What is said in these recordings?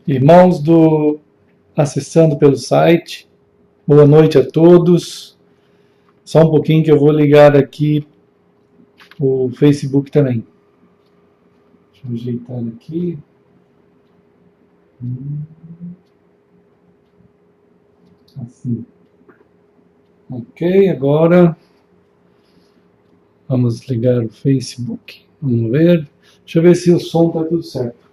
Irmãos do acessando pelo site, boa noite a todos. Só um pouquinho que eu vou ligar aqui o Facebook também. Deixa eu ajeitar aqui. Assim. Ok, agora vamos ligar o Facebook. Vamos ver. Deixa eu ver se o som está tudo certo.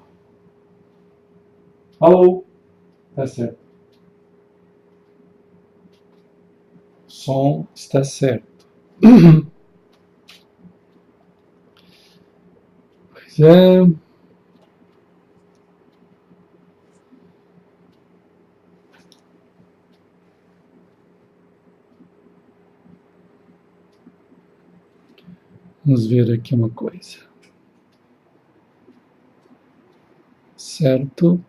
Alô? Tá certo. O som está certo. Pois é. Vamos ver aqui uma coisa. Certo.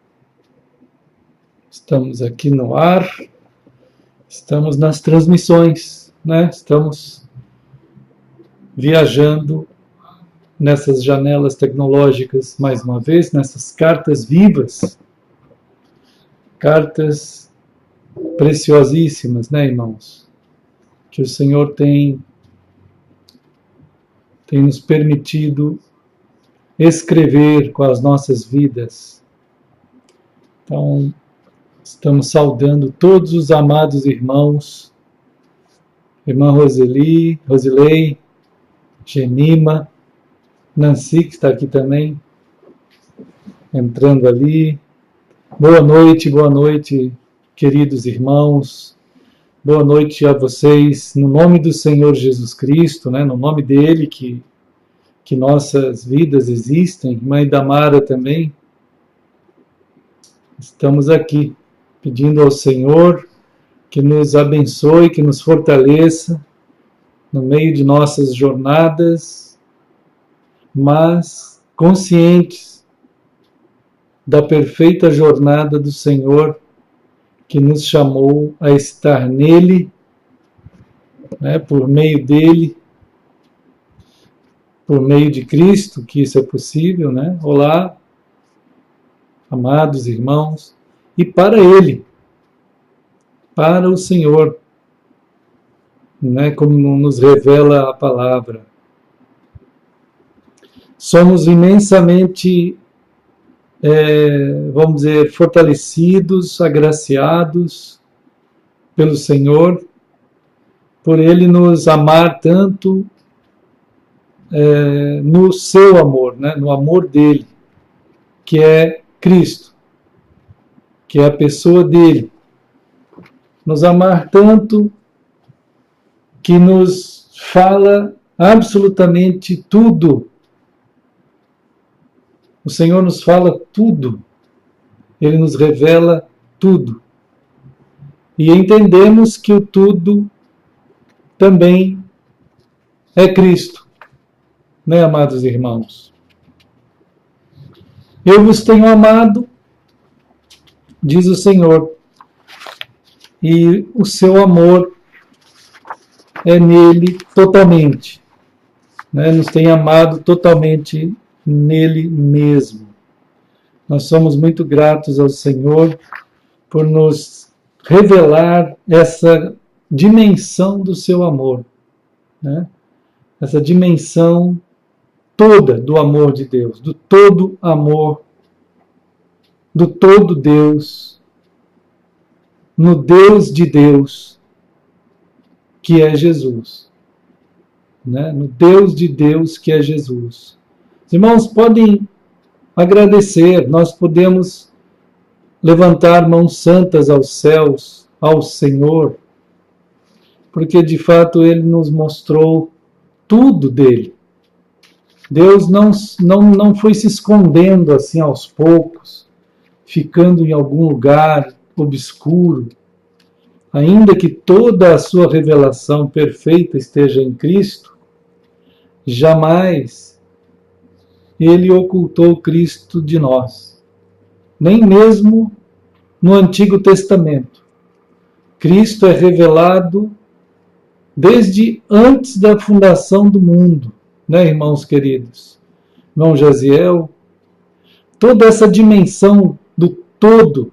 Estamos aqui no ar. Estamos nas transmissões, né? Estamos viajando nessas janelas tecnológicas mais uma vez, nessas cartas vivas. Cartas preciosíssimas, né, irmãos? Que o Senhor tem nos permitido escrever com as nossas vidas. Então, estamos saudando todos os amados irmãos, irmã Rosilei, Gemima, Nancy, que está aqui também, entrando ali. Boa noite, queridos irmãos. Boa noite a vocês, no nome do Senhor Jesus Cristo, né? No nome dele que nossas vidas existem, Mãe Damara também. Estamos aqui pedindo ao Senhor que nos abençoe, que nos fortaleça no meio de nossas jornadas, mas conscientes da perfeita jornada do Senhor que nos chamou a estar nele, né, por meio dele, por meio de Cristo, que isso é possível, né? Olá, amados irmãos, e para ele, para o Senhor, né, como nos revela a palavra. Somos imensamente, vamos dizer, fortalecidos, agraciados pelo Senhor, por Ele nos amar tanto no seu amor, né, no amor dele, que é Cristo, que é a pessoa dele. Nos amar tanto que nos fala absolutamente tudo. O Senhor nos fala tudo. Ele nos revela tudo. E entendemos que o tudo também é Cristo. Né, amados irmãos? Eu vos tenho amado, diz o Senhor, e o seu amor é nele totalmente. Né? Nos tem amado totalmente nele mesmo. Nós somos muito gratos ao Senhor por nos revelar essa dimensão do seu amor, né? Essa dimensão toda do amor de Deus, do todo amor, do todo Deus, no Deus de Deus, que é Jesus, né? No Deus de Deus, que é Jesus. Os irmãos podem agradecer, nós podemos levantar mãos santas aos céus, ao Senhor, porque de fato Ele nos mostrou tudo dele. Deus não foi se escondendo assim aos poucos, ficando em algum lugar obscuro. Ainda que toda a sua revelação perfeita esteja em Cristo, jamais ele ocultou Cristo de nós. Nem mesmo no Antigo Testamento. Cristo é revelado desde antes da fundação do mundo, né, irmãos queridos? Irmão Jaziel, toda essa dimensão do todo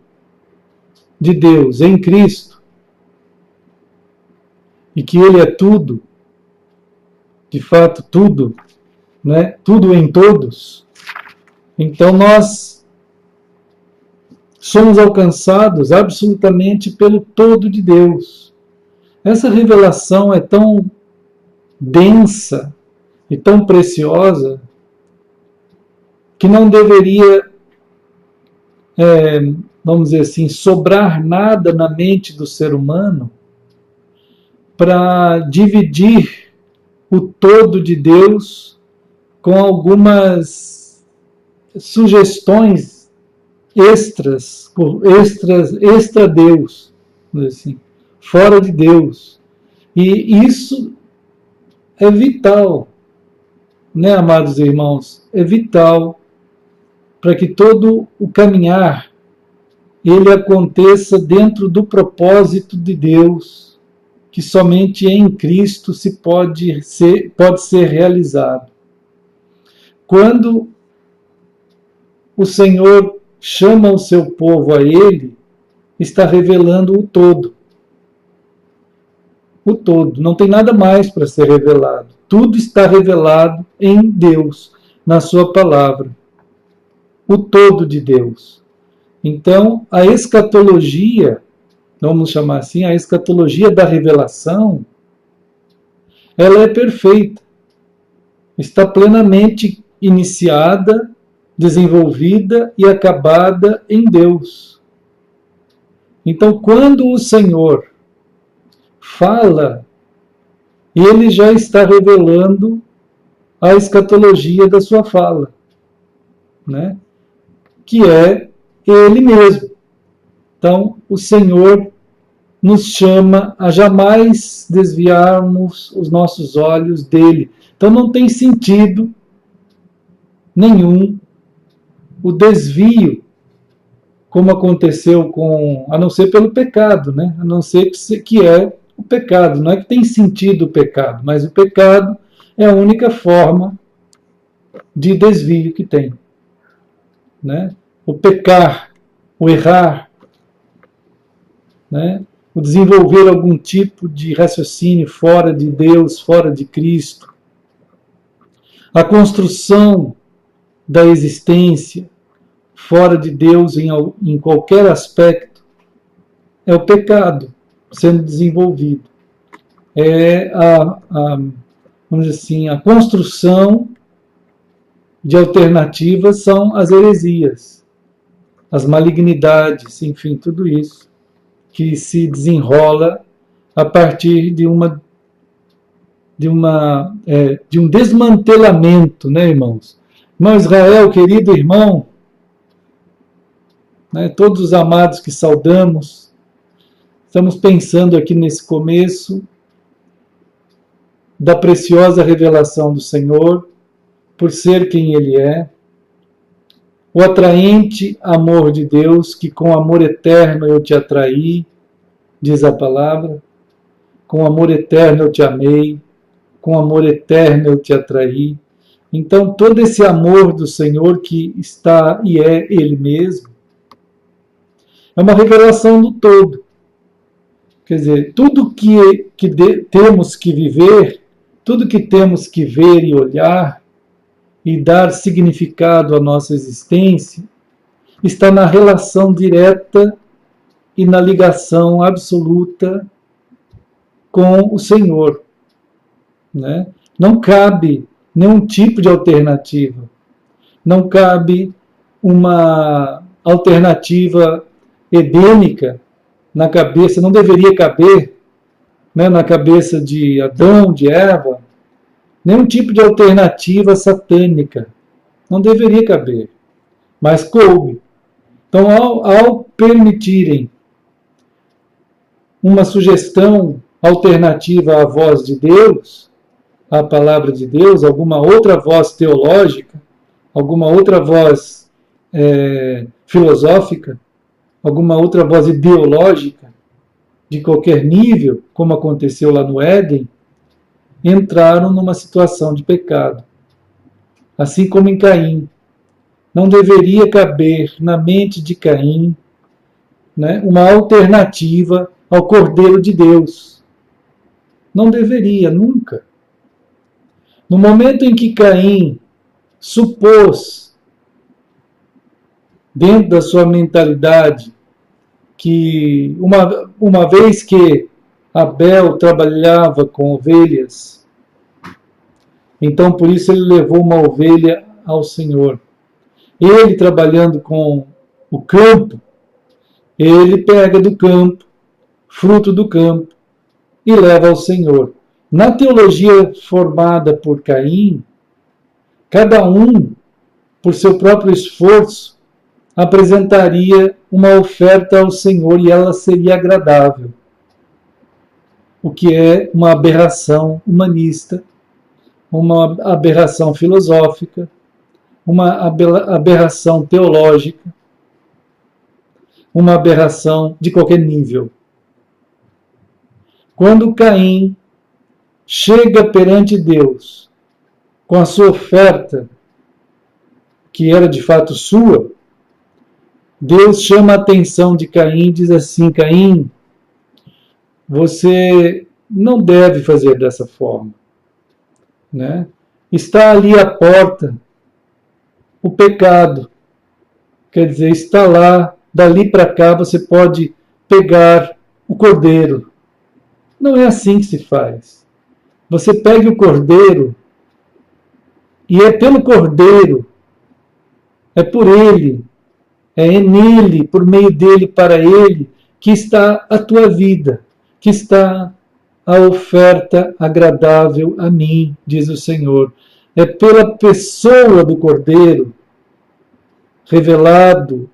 de Deus em Cristo, e que Ele é tudo, de fato tudo, né? Tudo em todos, então nós somos alcançados absolutamente pelo todo de Deus. Essa revelação é tão densa e tão preciosa que não deveria, vamos dizer assim, sobrar nada na mente do ser humano para dividir o todo de Deus com algumas sugestões extra Deus, assim, fora de Deus. E isso é vital, né, amados irmãos? É vital para que todo o caminhar ele aconteça dentro do propósito de Deus, que somente em Cristo pode ser realizado. Quando o Senhor chama o seu povo a Ele, está revelando o todo. O todo. Não tem nada mais para ser revelado. Tudo está revelado em Deus, na sua palavra. O todo de Deus. Então, a escatologia, vamos chamar assim, a escatologia da revelação, ela é perfeita. Está plenamente iniciada, desenvolvida e acabada em Deus. Então, quando o Senhor fala, Ele já está revelando a escatologia da sua fala, né? Que é Ele mesmo. Então, o Senhor nos chama a jamais desviarmos os nossos olhos dele. Então, não tem sentido nenhum o desvio, como aconteceu a não ser pelo pecado, né? A não ser que é o pecado. Não é que tem sentido o pecado, mas o pecado é a única forma de desvio que tem, né? O pecar, o errar, né? O desenvolver algum tipo de raciocínio fora de Deus, fora de Cristo, a construção da existência fora de Deus em qualquer aspecto, é o pecado sendo desenvolvido. É vamos dizer assim, a construção de alternativas são as heresias, as malignidades, enfim, tudo isso que se desenrola a partir de um desmantelamento, né, irmãos? Irmão Israel, querido irmão, né, todos os amados que saudamos, estamos pensando aqui nesse começo da preciosa revelação do Senhor, por ser quem Ele é, o atraente amor de Deus, que com amor eterno eu te atraí, diz a palavra, com amor eterno eu te amei, com amor eterno eu te atraí. Então, todo esse amor do Senhor que está e é Ele mesmo, é uma revelação do todo. Quer dizer, tudo que temos que viver, tudo que temos que ver e olhar e dar significado à nossa existência, está na relação direta e na ligação absoluta com o Senhor, né? Não cabe nenhum tipo de alternativa. Não cabe uma alternativa edêmica na cabeça, não deveria caber, né, na cabeça de Adão, de Eva, nenhum tipo de alternativa satânica. Não deveria caber, mas coube. Então, ao permitirem uma sugestão alternativa à voz de Deus, à palavra de Deus, alguma outra voz teológica, alguma outra voz filosófica, alguma outra voz ideológica, de qualquer nível, como aconteceu lá no Éden, entraram numa situação de pecado. Assim como em Caim. não deveria caber na mente de Caim, né, uma alternativa ao Cordeiro de Deus. Não deveria, nunca. No momento em que Caim supôs, dentro da sua mentalidade, que uma vez que Abel trabalhava com ovelhas, então por isso ele levou uma ovelha ao Senhor. Ele trabalhando com o campo, ele pega do campo, fruto do campo, e leva ao Senhor. Na teologia formada por Caim, cada um, por seu próprio esforço, apresentaria uma oferta ao Senhor e ela seria agradável. O que é uma aberração humanista, uma aberração filosófica, uma aberração teológica, uma aberração de qualquer nível. Quando Caim chega perante Deus com a sua oferta, que era de fato sua, Deus chama a atenção de Caim e diz assim: Caim, você não deve fazer dessa forma, né? Está ali à porta o pecado, quer dizer, está lá, dali para cá você pode pegar o cordeiro. Não é assim que se faz. Você pega o cordeiro e é pelo cordeiro, é por ele, é nele, por meio dele, para ele, que está a tua vida, que está a oferta agradável a mim, diz o Senhor. É pela pessoa do cordeiro, revelado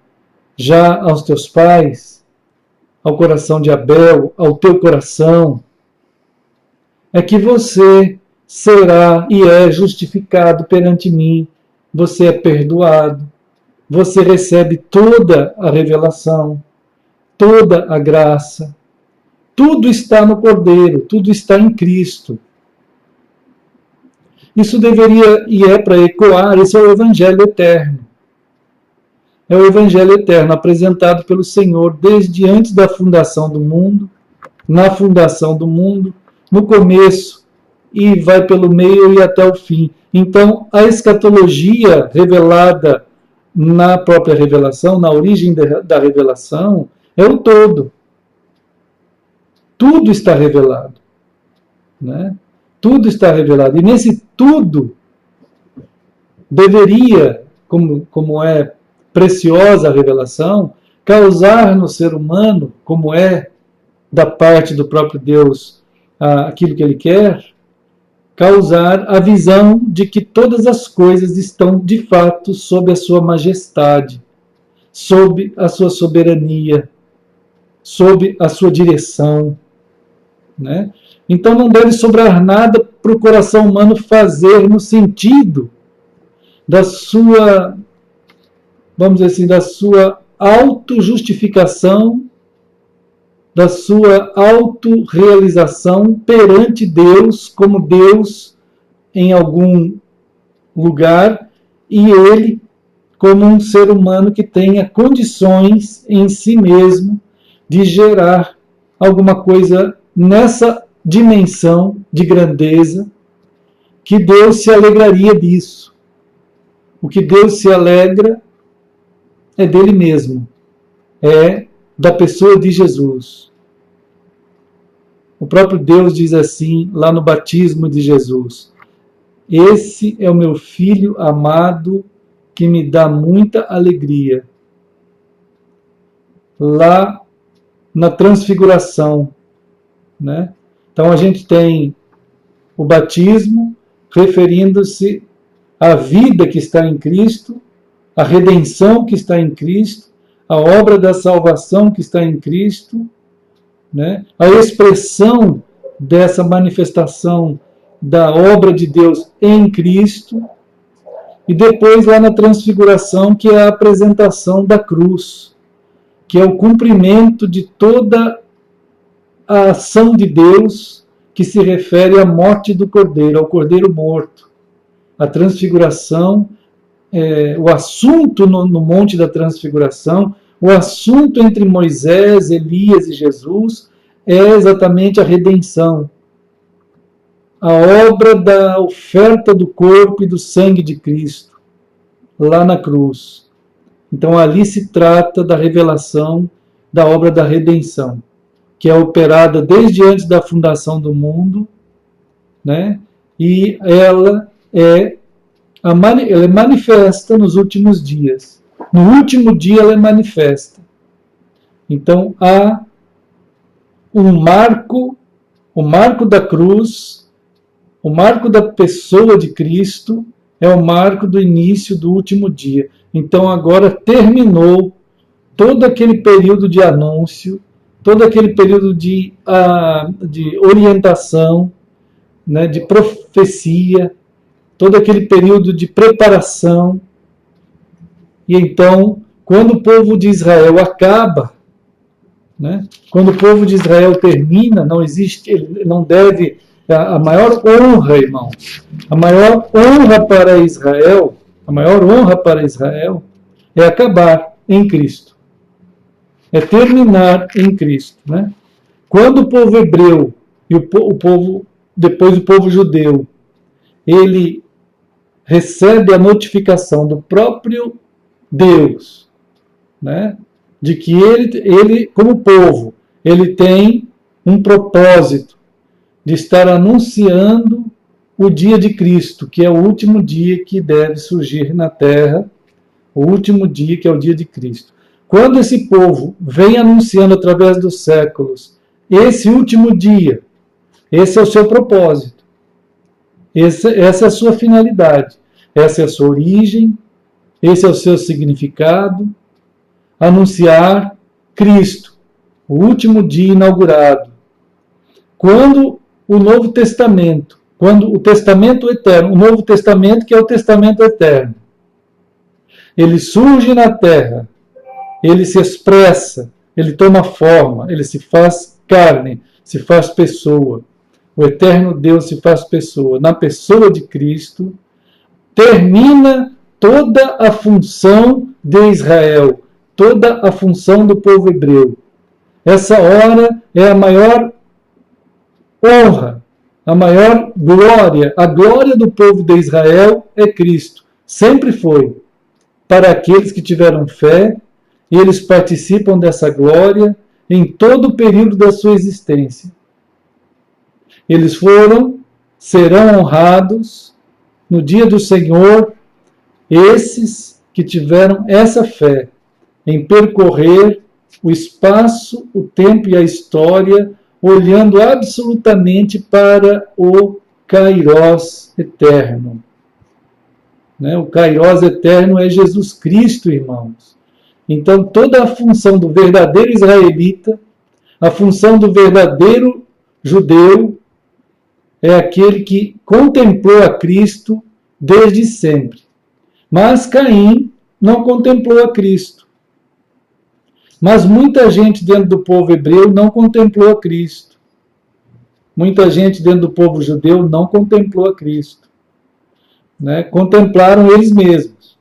já aos teus pais, ao coração de Abel, ao teu coração, é que você será e é justificado perante mim, você é perdoado, você recebe toda a revelação, toda a graça, tudo está no Cordeiro, tudo está em Cristo. Isso deveria e é para ecoar, esse é o Evangelho eterno. É o Evangelho eterno apresentado pelo Senhor desde antes da fundação do mundo, na fundação do mundo, no começo, e vai pelo meio e até o fim. Então, a escatologia revelada na própria revelação, na origem da revelação, é o todo. Tudo está revelado, né? Tudo está revelado. E nesse tudo deveria, como é preciosa a revelação, causar no ser humano, como é da parte do próprio Deus aquilo que ele quer, causar a visão de que todas as coisas estão de fato sob a sua majestade, sob a sua soberania, sob a sua direção, né? Então não deve sobrar nada para o coração humano fazer no sentido da sua, vamos dizer assim, da sua autojustificação, da sua autorrealização perante Deus, como Deus em algum lugar, e ele como um ser humano que tenha condições em si mesmo de gerar alguma coisa nessa dimensão de grandeza, que Deus se alegraria disso. O que Deus se alegra é dele mesmo, é da pessoa de Jesus. O próprio Deus diz assim, lá no batismo de Jesus: esse é o meu filho amado, que me dá muita alegria. Lá na transfiguração, né? Então a gente tem o batismo referindo-se à vida que está em Cristo, à redenção que está em Cristo, à obra da salvação que está em Cristo, né? A expressão dessa manifestação da obra de Deus em Cristo, e depois lá na transfiguração, que é a apresentação da cruz, que é o cumprimento de toda a ação de Deus que se refere à morte do Cordeiro, ao Cordeiro morto. A transfiguração o assunto no Monte da Transfiguração, o assunto entre Moisés, Elias e Jesus é exatamente a redenção. A obra da oferta do corpo e do sangue de Cristo, lá na cruz. Então ali se trata da revelação da obra da redenção, que é operada desde antes da fundação do mundo, né? E ela é manifesta nos últimos dias. No último dia ela é manifesta. Então há o marco da cruz, o marco da pessoa de Cristo é o marco do início do último dia. Então agora terminou todo aquele período de anúncio, todo aquele período de orientação, né, de profecia, todo aquele período de preparação. E então, quando o povo de Israel acaba, né, quando o povo de Israel termina, não existe, não deve, a maior honra, irmãos, a maior honra para Israel é acabar em Cristo. É terminar em Cristo, né? Quando o povo hebreu e depois o povo judeu, ele recebe a notificação do próprio Deus, né, de que ele, como povo, ele tem um propósito de estar anunciando o dia de Cristo, que é o último dia que deve surgir na terra, o último dia que é o dia de Cristo. Quando esse povo vem anunciando através dos séculos esse último dia, esse é o seu propósito, essa é a sua finalidade, essa é a sua origem, esse é o seu significado, anunciar Cristo, o último dia inaugurado. Quando o Novo Testamento, quando o Testamento eterno, o Novo Testamento que é o Testamento eterno, ele surge na terra, ele se expressa, ele toma forma, ele se faz carne, se faz pessoa. O eterno Deus se faz pessoa. Na pessoa de Cristo, termina toda a função de Israel, toda a função do povo hebreu. Essa hora é a maior honra, a maior glória. A glória do povo de Israel é Cristo. Sempre foi. Para aqueles que tiveram fé, e eles participam dessa glória em todo o período da sua existência. Eles serão honrados no dia do Senhor, esses que tiveram essa fé em percorrer o espaço, o tempo e a história, olhando absolutamente para o Kairós eterno. Né? O Kairós eterno é Jesus Cristo, irmãos. Então, toda a função do verdadeiro israelita, a função do verdadeiro judeu, é aquele que contemplou a Cristo desde sempre. Mas Caim não contemplou a Cristo. Mas muita gente dentro do povo hebreu não contemplou a Cristo. Muita gente dentro do povo judeu não contemplou a Cristo. Né? Contemplaram eles mesmos.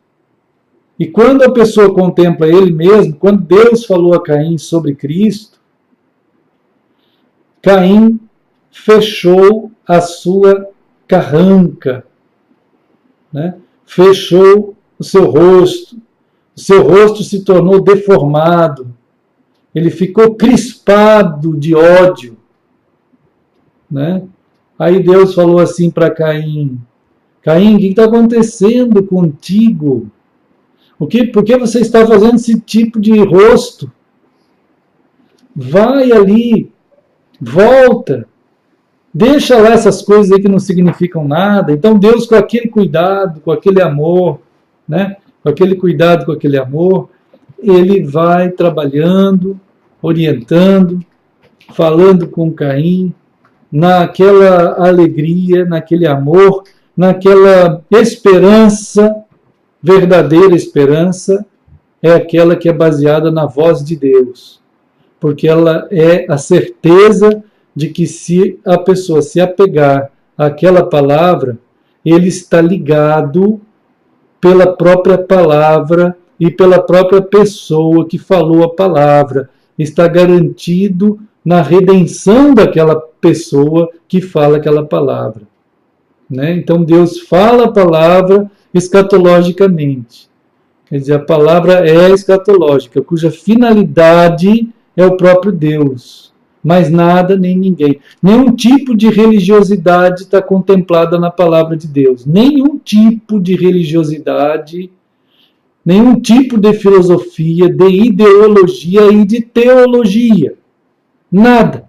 E quando a pessoa contempla ele mesmo, quando Deus falou a Caim sobre Cristo, Caim fechou a sua carranca, né? Fechou o seu rosto se tornou deformado, ele ficou crispado de ódio, né? Aí Deus falou assim para Caim: Caim, o que está acontecendo contigo? Por que você está fazendo esse tipo de rosto? Vai ali, volta, deixa lá essas coisas aí que não significam nada. Então Deus, com aquele cuidado, com aquele amor, né? Com aquele cuidado, com aquele amor, ele vai trabalhando, orientando, falando com Caim, naquela alegria, naquele amor, naquela esperança. Verdadeira esperança é aquela que é baseada na voz de Deus, porque ela é a certeza de que se a pessoa se apegar àquela palavra, ele está ligado pela própria palavra e pela própria pessoa que falou a palavra. Está garantido na redenção daquela pessoa que fala aquela palavra. Né? Então Deus fala a palavra escatologicamente. Quer dizer, a palavra é escatológica, cuja finalidade é o próprio Deus. Mas nada nem ninguém. Nenhum tipo de religiosidade está contemplada na palavra de Deus. Nenhum tipo de religiosidade, nenhum tipo de filosofia, de ideologia e de teologia. Nada.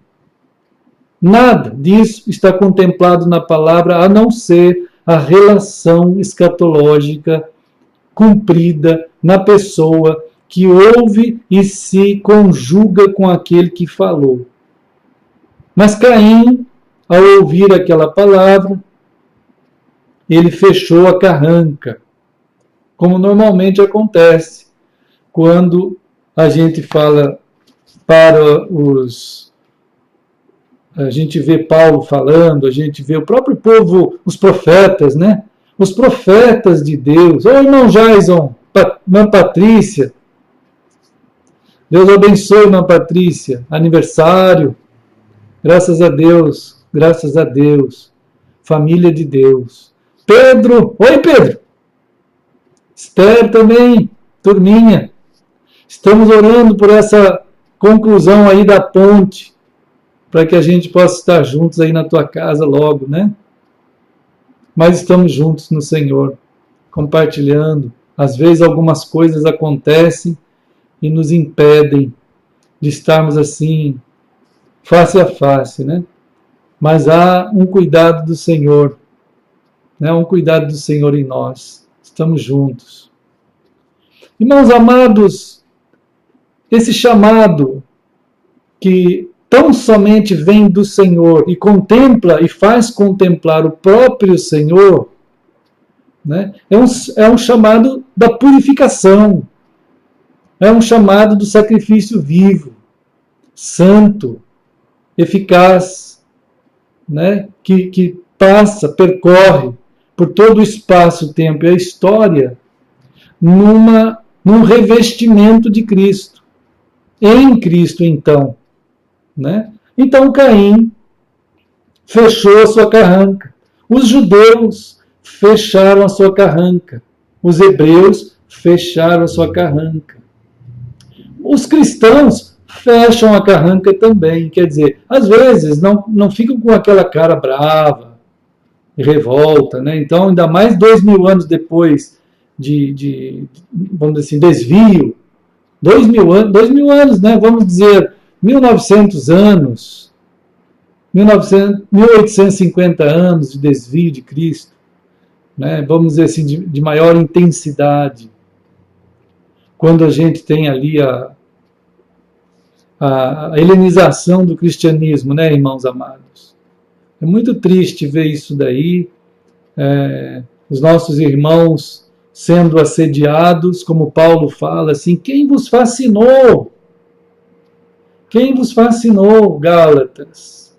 Nada disso está contemplado na palavra, a não ser a relação escatológica cumprida na pessoa que ouve e se conjuga com aquele que falou. Mas Caim, ao ouvir aquela palavra, ele fechou a carranca, como normalmente acontece quando a gente fala para os... A gente vê Paulo falando, a gente vê o próprio povo, os profetas, né? Os profetas de Deus. Ô, irmão Jason, irmã Patrícia, Deus abençoe, irmã Patrícia, aniversário, graças a Deus, família de Deus. Pedro, oi Pedro, Esther também, turminha, estamos orando por essa conclusão aí da ponte, para que a gente possa estar juntos aí na tua casa logo, né? Mas estamos juntos no Senhor, compartilhando. Às vezes algumas coisas acontecem e nos impedem de estarmos assim, face a face, né? Mas há um cuidado do Senhor, né? Um cuidado do Senhor em nós. Estamos juntos. Irmãos amados, esse chamado que tão somente vem do Senhor e contempla e faz contemplar o próprio Senhor, né? É um chamado da purificação, é um chamado do sacrifício vivo, santo, eficaz, né? Que passa, percorre por todo o espaço-tempo e a história num revestimento de Cristo. Em Cristo, então. Né? Então Caim fechou a sua carranca. Os judeus fecharam a sua carranca. Os hebreus fecharam a sua carranca. Os cristãos fecham a carranca também. Quer dizer, às vezes não ficam com aquela cara brava, revolta. Né? Então, ainda mais 2000 anos depois vamos dizer assim, desvio. 2000 anos, né? Vamos dizer... 1900 anos, 1850 anos de desvio de Cristo, né? Vamos dizer assim, de maior intensidade. Quando a gente tem ali a helenização do cristianismo, né, irmãos amados? É muito triste ver isso daí, os nossos irmãos sendo assediados, como Paulo fala, assim, quem vos fascinou? Quem vos fascinou, Gálatas?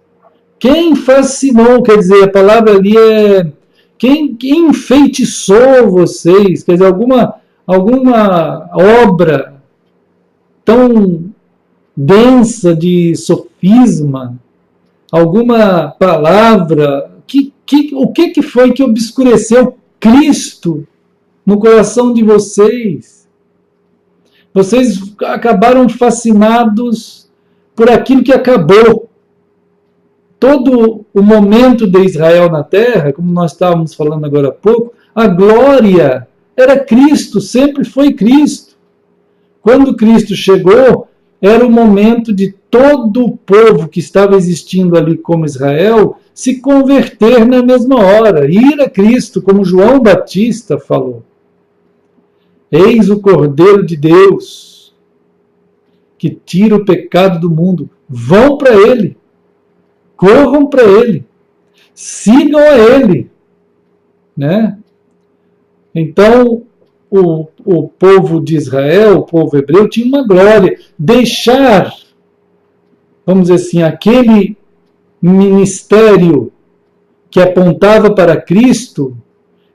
Quem fascinou, quer dizer, a palavra ali é... Quem enfeitiçou vocês? Quer dizer, alguma obra tão densa de sofisma? Alguma palavra? O que foi que obscureceu Cristo no coração de vocês? Vocês acabaram fascinados por aquilo que acabou. Todo o momento de Israel na terra, como nós estávamos falando agora há pouco, a glória era Cristo, sempre foi Cristo. Quando Cristo chegou, era o momento de todo o povo que estava existindo ali como Israel se converter na mesma hora, ir a Cristo, como João Batista falou. Eis o Cordeiro de Deus, que tira o pecado do mundo. Vão para Ele. Corram para Ele. Sigam a Ele. Né? Então, o povo de Israel, o povo hebreu, tinha uma glória. Deixar, vamos dizer assim, aquele ministério que apontava para Cristo.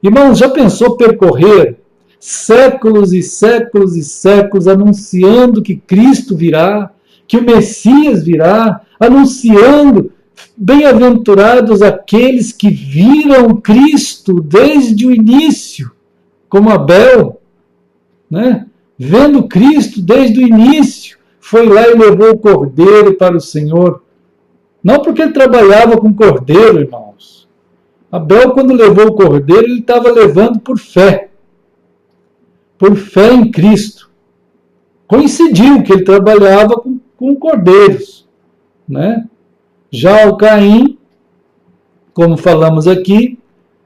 Irmãos, já pensou percorrer séculos e séculos e séculos anunciando que Cristo virá, que o Messias virá, anunciando, bem-aventurados aqueles que viram Cristo desde o início, como Abel, né? Vendo Cristo desde o início, foi lá e levou o cordeiro para o Senhor. Não porque ele trabalhava com cordeiro, irmãos. Abel, quando levou o cordeiro, ele estava levando por fé em Cristo. Coincidiu que ele trabalhava com cordeiros, né? Já o Caim, como falamos aqui,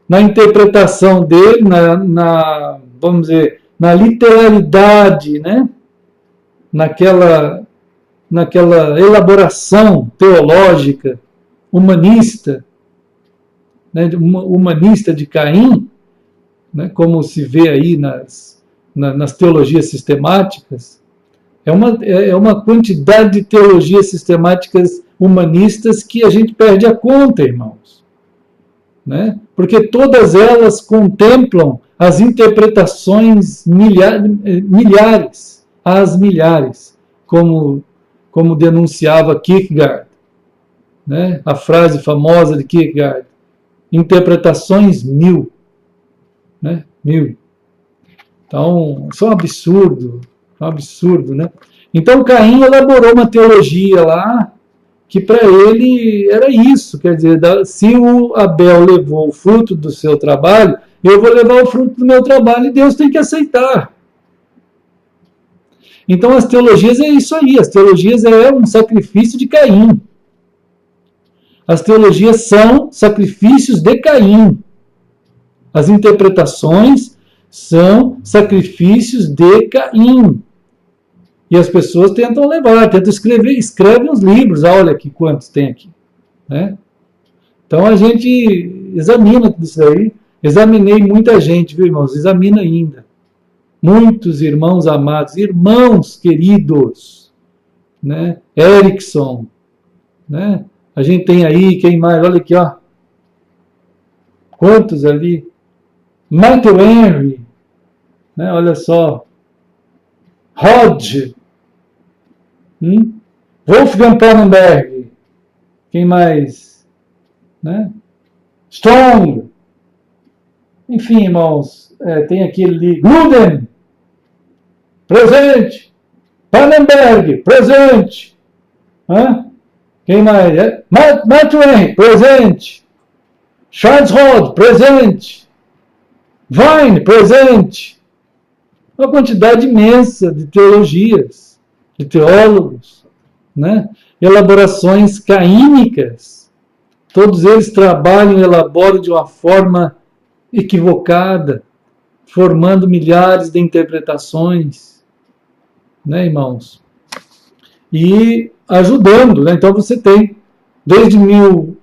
na interpretação dele, vamos dizer, na literalidade, né? naquela elaboração teológica humanista, né? Humanista de Caim, né? Como se vê aí nas teologias sistemáticas, é uma quantidade de teologias sistemáticas humanistas que a gente perde a conta, irmãos. Né? Porque todas elas contemplam as interpretações milhares, como denunciava Kierkegaard, né? A frase famosa de Kierkegaard, interpretações mil, né? 1000. Então, isso é um absurdo, né? Então, Caim elaborou uma teologia lá, que para ele era isso, quer dizer, se o Abel levou o fruto do seu trabalho, eu vou levar o fruto do meu trabalho e Deus tem que aceitar. Então as teologias é isso aí, as teologias é um sacrifício de Caim. As teologias são sacrifícios de Caim. As interpretações são sacrifícios de Caim. E as pessoas tentam escrevem os livros. Olha aqui quantos tem aqui. Né? Então a gente examina tudo isso aí. Examinei muita gente, viu, irmãos? Examina ainda. Muitos irmãos amados, irmãos queridos. Né? Erickson. Né? A gente tem aí, quem mais? Olha aqui, ó. Quantos ali? Michael Henry. Né? Olha só. Hodge. Wolfgang Pannenberg. Quem mais? Né? Strong. Enfim, irmãos, tem aquele Gruden. Presente. Pannenberg. Presente. Quem mais? Matt Wayne. Presente. Charles Rod. Presente. Vine. Presente. Uma quantidade imensa de teologias, de teólogos, né? Elaborações caínicas. Todos eles trabalham e elaboram de uma forma equivocada, formando milhares de interpretações, né, irmãos? E ajudando, né? Então você tem, desde o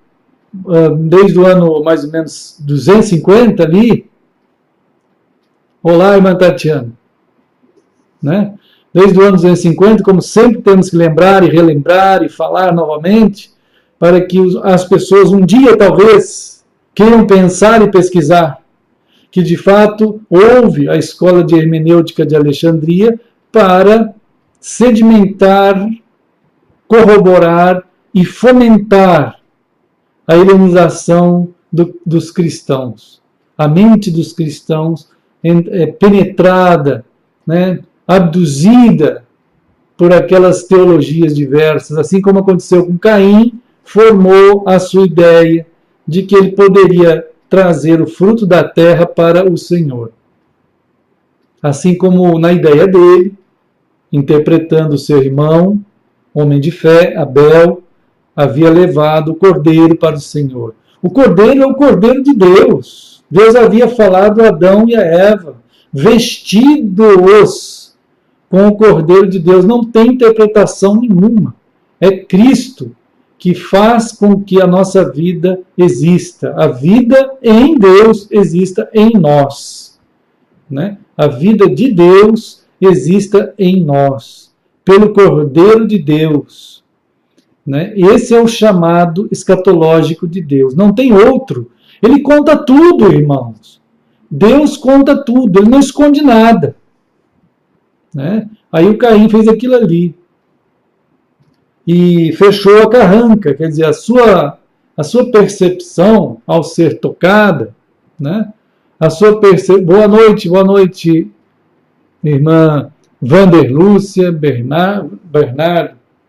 ano mais ou menos 250 ali. Olá, irmã Tatiana. Né? Desde o ano 250, como sempre temos que lembrar e relembrar e falar novamente, para que as pessoas um dia talvez queiram pensar e pesquisar que de fato houve a escola de hermenêutica de Alexandria para sedimentar, corroborar e fomentar a helenização dos cristãos. A mente dos cristãos é penetrada, né, abduzida por aquelas teologias diversas, assim como aconteceu com Caim, formou a sua ideia de que ele poderia trazer o fruto da terra para o Senhor. Assim como na ideia dele, interpretando o seu irmão, homem de fé, Abel, havia levado o cordeiro para o Senhor. O cordeiro é o cordeiro de Deus. Deus havia falado a Adão e a Eva, vestidos com o cordeiro de Deus. Não tem interpretação nenhuma. É Cristo que faz com que a nossa vida exista. A vida em Deus exista em nós. Né? A vida de Deus exista em nós. Pelo Cordeiro de Deus. Né? Esse é o chamado escatológico de Deus. Não tem outro. Ele conta tudo, irmãos. Deus conta tudo, ele não esconde nada. Né? Aí o Caim fez aquilo ali. E fechou a carranca, quer dizer, a sua percepção ao ser tocada, né? Boa noite, irmã Vanderlúcia, Bernardo,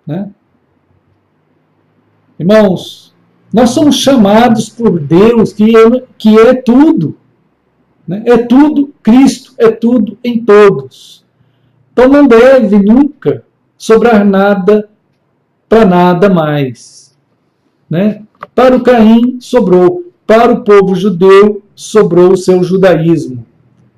né? Irmãos, nós somos chamados por Deus, que é tudo, né? É tudo Cristo, é tudo em todos. Então não deve nunca sobrar nada para nada mais. Né? Para o Caim sobrou, para o povo judeu sobrou o seu judaísmo.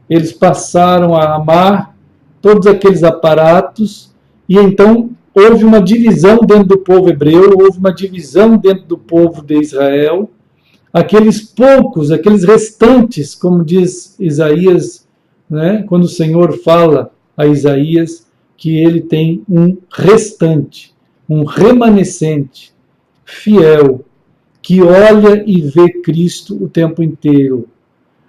Eles passaram a amar todos aqueles aparatos e então houve uma divisão dentro do povo hebreu, houve uma divisão dentro do povo de Israel. Aqueles poucos, aqueles restantes, como diz Isaías, né? Quando o Senhor fala a Isaías que ele tem um restante, um remanescente fiel, que olha e vê Cristo o tempo inteiro.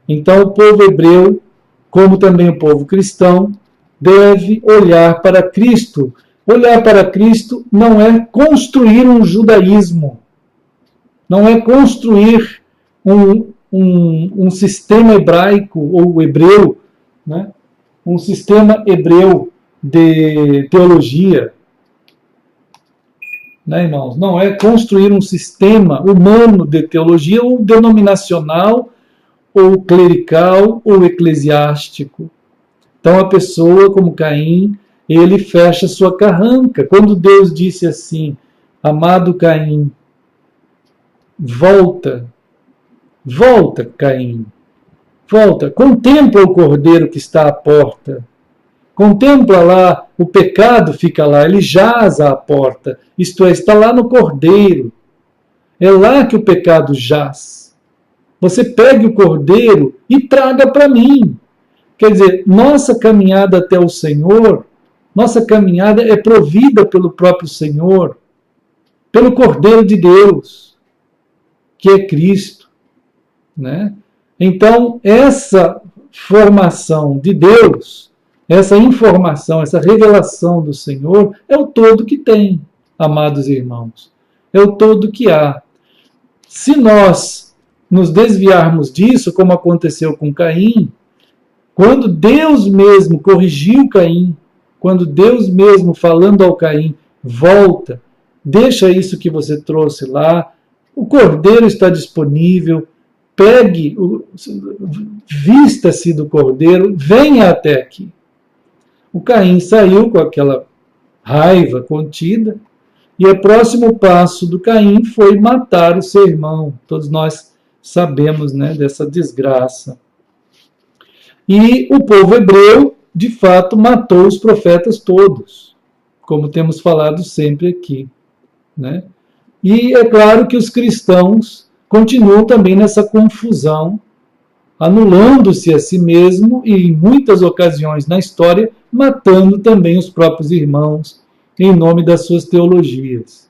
Então o povo hebreu, como também o povo cristão, deve olhar para Cristo. Olhar para Cristo não é construir um judaísmo, não é construir um sistema hebraico ou hebreu, né? Um sistema hebreu de teologia, né, irmãos? Não é construir um sistema humano de teologia ou denominacional, ou clerical, ou eclesiástico. Então a pessoa, como Caim, ele fecha sua carranca. Quando Deus disse assim, amado Caim, volta, Caim, volta, contempla o cordeiro que está à porta. Contempla lá, o pecado fica lá, ele jaz à porta, isto é, está lá no cordeiro. É lá que o pecado jaz. Você pegue o cordeiro e traga para mim. Quer dizer, nossa caminhada até o Senhor, nossa caminhada é provida pelo próprio Senhor, pelo Cordeiro de Deus, que é Cristo. Né? Então, essa formação de Deus, essa informação, essa revelação do Senhor, é o todo que tem, amados irmãos. É o todo que há. Se nós nos desviarmos disso, como aconteceu com Caim, quando Deus mesmo corrigiu Caim, quando Deus mesmo falando ao Caim, volta, deixa isso que você trouxe lá, o cordeiro está disponível, pegue, vista-se do cordeiro, venha até aqui. O Caim saiu com aquela raiva contida, e o próximo passo do Caim foi matar o seu irmão. Todos nós sabemos, né, dessa desgraça. E o povo hebreu, de fato, matou os profetas todos, como temos falado sempre aqui. Né? E é claro que os cristãos continuam também nessa confusão, anulando-se a si mesmo e, em muitas ocasiões na história, matando também os próprios irmãos em nome das suas teologias.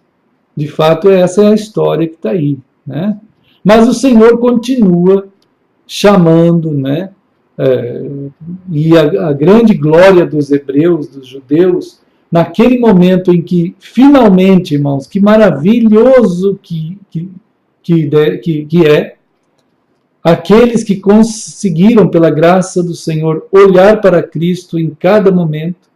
De fato, essa é a história que está aí. Né? Mas o Senhor continua chamando, né? E a grande glória dos hebreus, dos judeus, naquele momento em que, finalmente, irmãos, que maravilhoso que é, aqueles que conseguiram, pela graça do Senhor, olhar para Cristo em cada momento,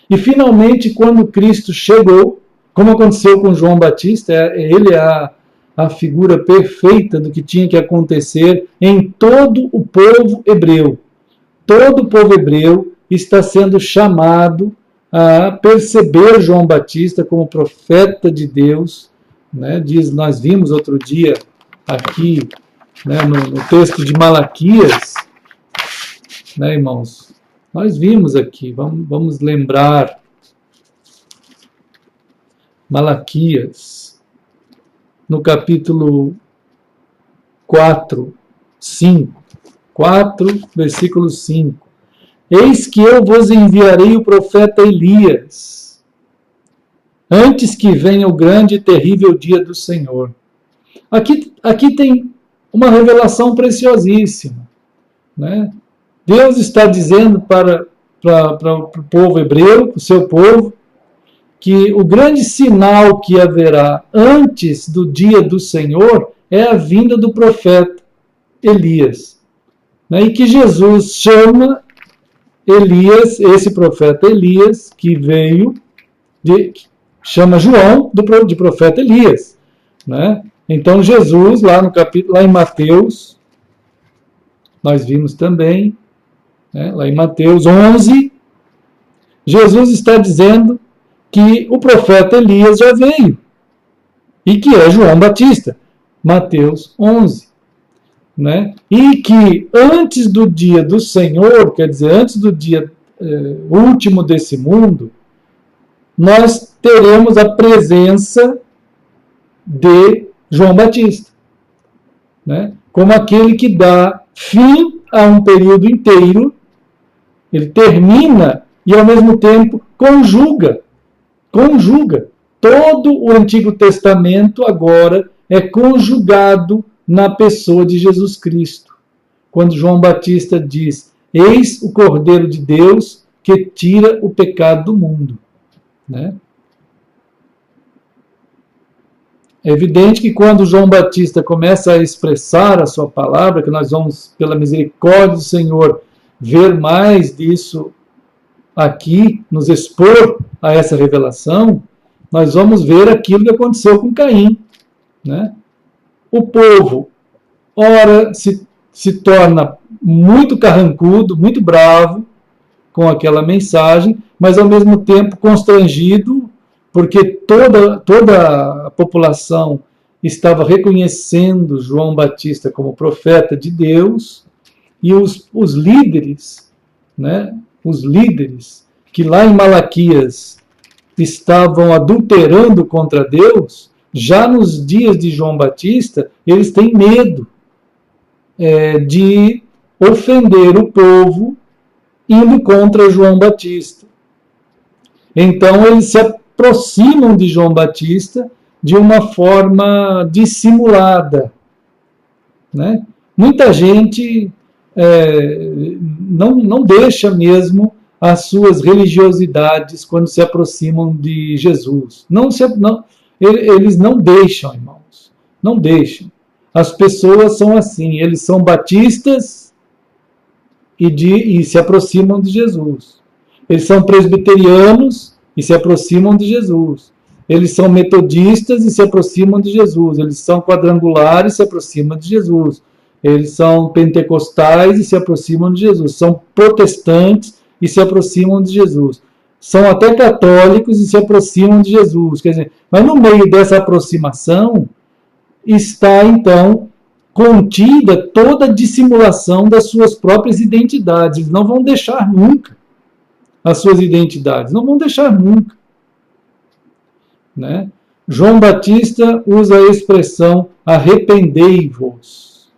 e finalmente, quando Cristo chegou, como aconteceu com João Batista, ele é a figura perfeita do que tinha que acontecer em todo o povo hebreu. Todo o povo hebreu está sendo chamado a perceber João Batista como profeta de Deus. Né? Nós vimos outro dia aqui, né, no texto de Malaquias, né, irmãos? Nós vimos aqui, vamos lembrar, Malaquias, no capítulo 4, versículo 5. Eis que eu vos enviarei o profeta Elias, antes que venha o grande e terrível dia do Senhor. Aqui tem uma revelação preciosíssima. né? Deus está dizendo para o povo hebreu, para o seu povo, que o grande sinal que haverá antes do dia do Senhor é a vinda do profeta Elias. Né? E que Jesus chama Elias, esse profeta Elias, que veio, chama João de profeta Elias. Né? Então Jesus, lá em Mateus, nós vimos também, né? Lá em Mateus 11, Jesus está dizendo que o profeta Elias já veio, e que é João Batista, Mateus 11. Né? E que antes do dia do Senhor, quer dizer, antes do dia último desse mundo, nós teremos a presença de João Batista, né? Como aquele que dá fim a um período inteiro, ele termina e ao mesmo tempo conjuga. Todo o Antigo Testamento agora é conjugado na pessoa de Jesus Cristo. Quando João Batista diz: eis o Cordeiro de Deus que tira o pecado do mundo. Né? É evidente que quando João Batista começa a expressar a sua palavra, que nós vamos, pela misericórdia do Senhor, ver mais disso aqui, nos expor a essa revelação, nós vamos ver aquilo que aconteceu com Caim. Né? O povo, ora, se torna muito carrancudo, muito bravo com aquela mensagem, mas ao mesmo tempo constrangido, porque toda a população estava reconhecendo João Batista como profeta de Deus, e os líderes, né, os líderes que lá em Malaquias estavam adulterando contra Deus, já nos dias de João Batista, eles têm medo de ofender o povo indo contra João Batista. Então eles se aproximam de João Batista de uma forma dissimulada. Né? Muita gente não deixa mesmo as suas religiosidades quando se aproximam de Jesus. Eles não deixam, irmãos. Não deixam. As pessoas são assim. Eles são batistas e se aproximam de Jesus. Eles são presbiterianos e se aproximam de Jesus. Eles são metodistas e se aproximam de Jesus. Eles são quadrangulares e se aproximam de Jesus. Eles são pentecostais e se aproximam de Jesus. São protestantes e se aproximam de Jesus. São até católicos e se aproximam de Jesus. Quer dizer, mas no meio dessa aproximação está, então, contida toda a dissimulação das suas próprias identidades. Eles não vão deixar nunca as suas identidades. Não vão deixar nunca. Né? João Batista usa a expressão arrependei-vos.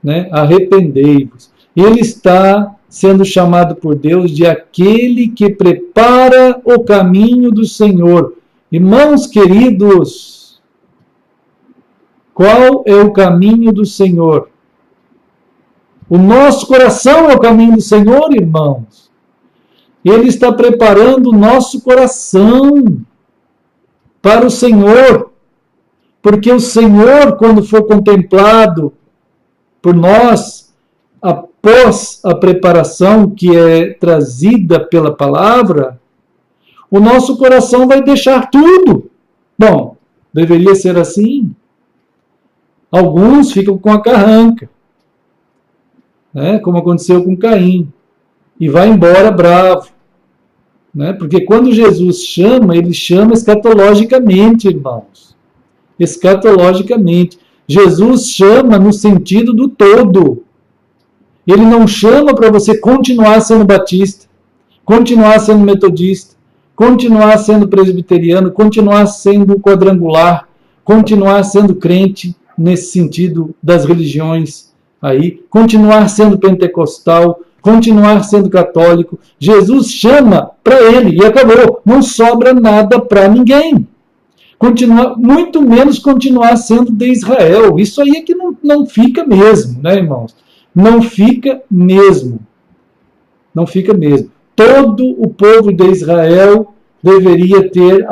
Né? Arrependei-vos. Ele está sendo chamado por Deus de aquele que prepara o caminho do Senhor. Irmãos queridos, qual é o caminho do Senhor? O nosso coração é o caminho do Senhor, irmãos. Ele está preparando o nosso coração para o Senhor, porque o Senhor, quando for contemplado por nós, após a preparação que é trazida pela palavra, o nosso coração vai deixar tudo. Bom, deveria ser assim. Alguns ficam com a carranca, né, como aconteceu com Caim, e vai embora bravo. Né, porque quando Jesus chama, ele chama escatologicamente, irmãos. Escatologicamente. Jesus chama no sentido do todo. Ele não chama para você continuar sendo batista, continuar sendo metodista, continuar sendo presbiteriano, continuar sendo quadrangular, continuar sendo crente nesse sentido das religiões aí, continuar sendo pentecostal, continuar sendo católico. Jesus chama para ele e acabou. Não sobra nada para ninguém. Muito menos continuar sendo de Israel. Isso aí é que não fica mesmo, né, irmãos? Não fica mesmo. Não fica mesmo. Todo o povo de Israel deveria ter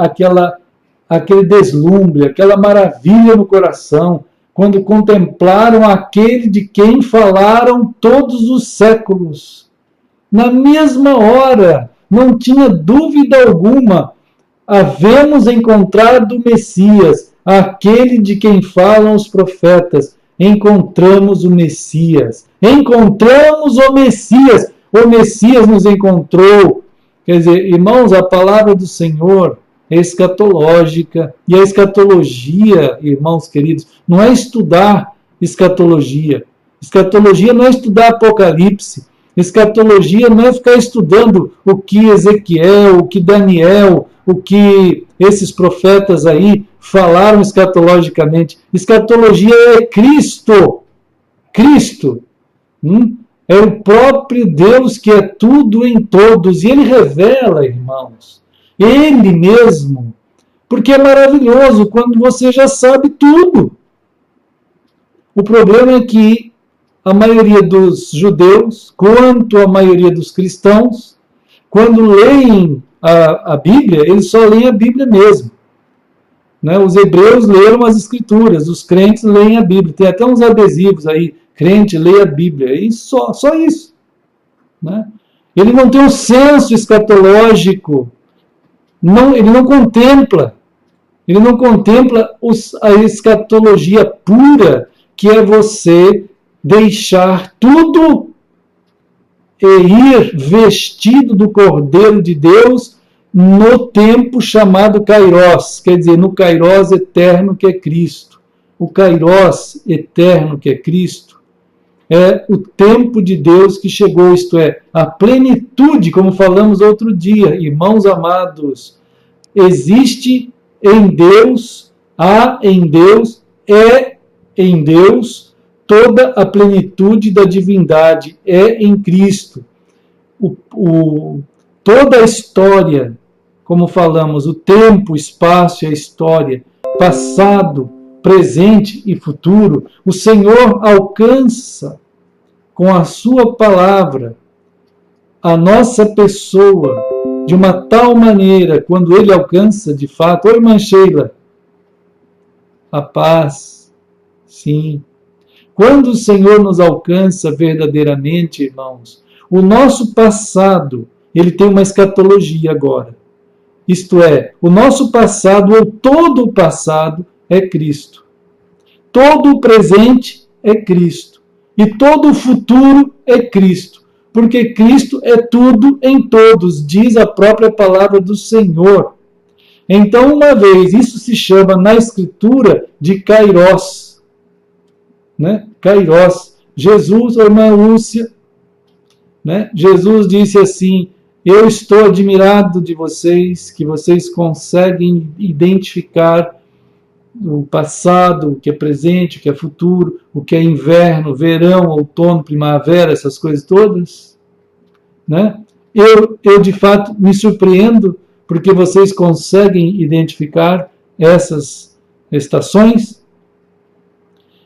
aquele deslumbre, aquela maravilha no coração, quando contemplaram aquele de quem falaram todos os séculos. Na mesma hora, não tinha dúvida alguma, havemos encontrado o Messias, aquele de quem falam os profetas. Encontramos o Messias. Encontramos o Messias. O Messias nos encontrou. Quer dizer, irmãos, a palavra do Senhor é escatológica. E a escatologia, irmãos queridos, não é estudar escatologia. Escatologia não é estudar Apocalipse. Escatologia não é ficar estudando o que Ezequiel, o que Daniel, o que esses profetas aí falaram escatologicamente. Escatologia é Cristo. Cristo. É o próprio Deus que é tudo em todos. E Ele revela, irmãos, Ele mesmo. Porque é maravilhoso quando você já sabe tudo. O problema é que a maioria dos judeus, quanto a maioria dos cristãos, quando leem a Bíblia, eles só leem a Bíblia mesmo. Né? Os hebreus leram as Escrituras, os crentes leem a Bíblia. Tem até uns adesivos aí, crente lê a Bíblia, e só isso. Né? Ele não tem um senso escatológico, ele não contempla a escatologia pura, que é você deixar tudo e ir vestido do Cordeiro de Deus no tempo chamado Kairos, quer dizer, no Kairos eterno que é Cristo. O Kairos eterno que é Cristo é o tempo de Deus que chegou, isto é, a plenitude, como falamos outro dia, irmãos amados, existe em Deus, há em Deus, é em Deus, toda a plenitude da divindade é em Cristo. Toda a história, como falamos, o tempo, o espaço e a história, passado, presente e futuro, o Senhor alcança com a sua palavra a nossa pessoa de uma tal maneira, quando Ele alcança de fato, oi, irmã Sheila, a paz, sim. Quando o Senhor nos alcança verdadeiramente, irmãos, o nosso passado, ele tem uma escatologia agora. Isto é, o nosso passado, ou todo o passado, é Cristo. Todo o presente é Cristo. E todo o futuro é Cristo. Porque Cristo é tudo em todos, diz a própria palavra do Senhor. Então, uma vez, isso se chama na Escritura de Kairos. Né? Kairos. Jesus, a irmã Lúcia, né? Jesus disse assim, eu estou admirado de vocês, que vocês conseguem identificar o passado, o que é presente, o que é futuro, o que é inverno, verão, outono, primavera, essas coisas todas. Né? Eu de fato me surpreendo porque vocês conseguem identificar essas estações.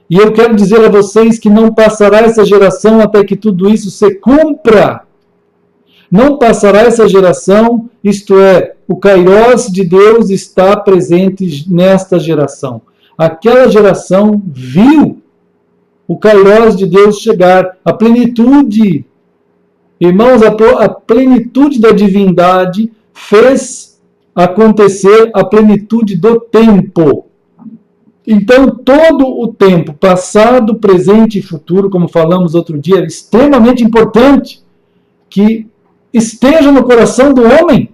E eu quero dizer a vocês que não passará essa geração até que tudo isso se cumpra. Não passará essa geração, isto é, o Kairos de Deus está presente nesta geração. Aquela geração viu o Kairos de Deus chegar, a plenitude. Irmãos, a plenitude da divindade fez acontecer a plenitude do tempo. Então, todo o tempo, passado, presente e futuro, como falamos outro dia, é extremamente importante que esteja no coração do homem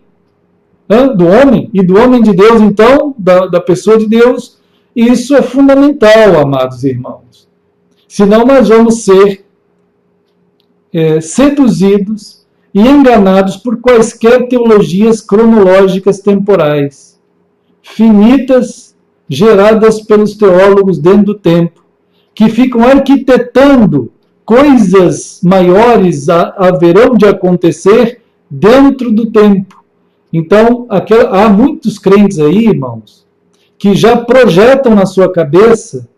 e do homem de Deus, então, da pessoa de Deus. Isso é fundamental, amados irmãos. Senão nós vamos ser seduzidos e enganados por quaisquer teologias cronológicas temporais, finitas, geradas pelos teólogos dentro do tempo, que ficam arquitetando coisas maiores haverão de acontecer dentro do tempo. Então, há muitos crentes aí, irmãos, que já projetam na sua cabeça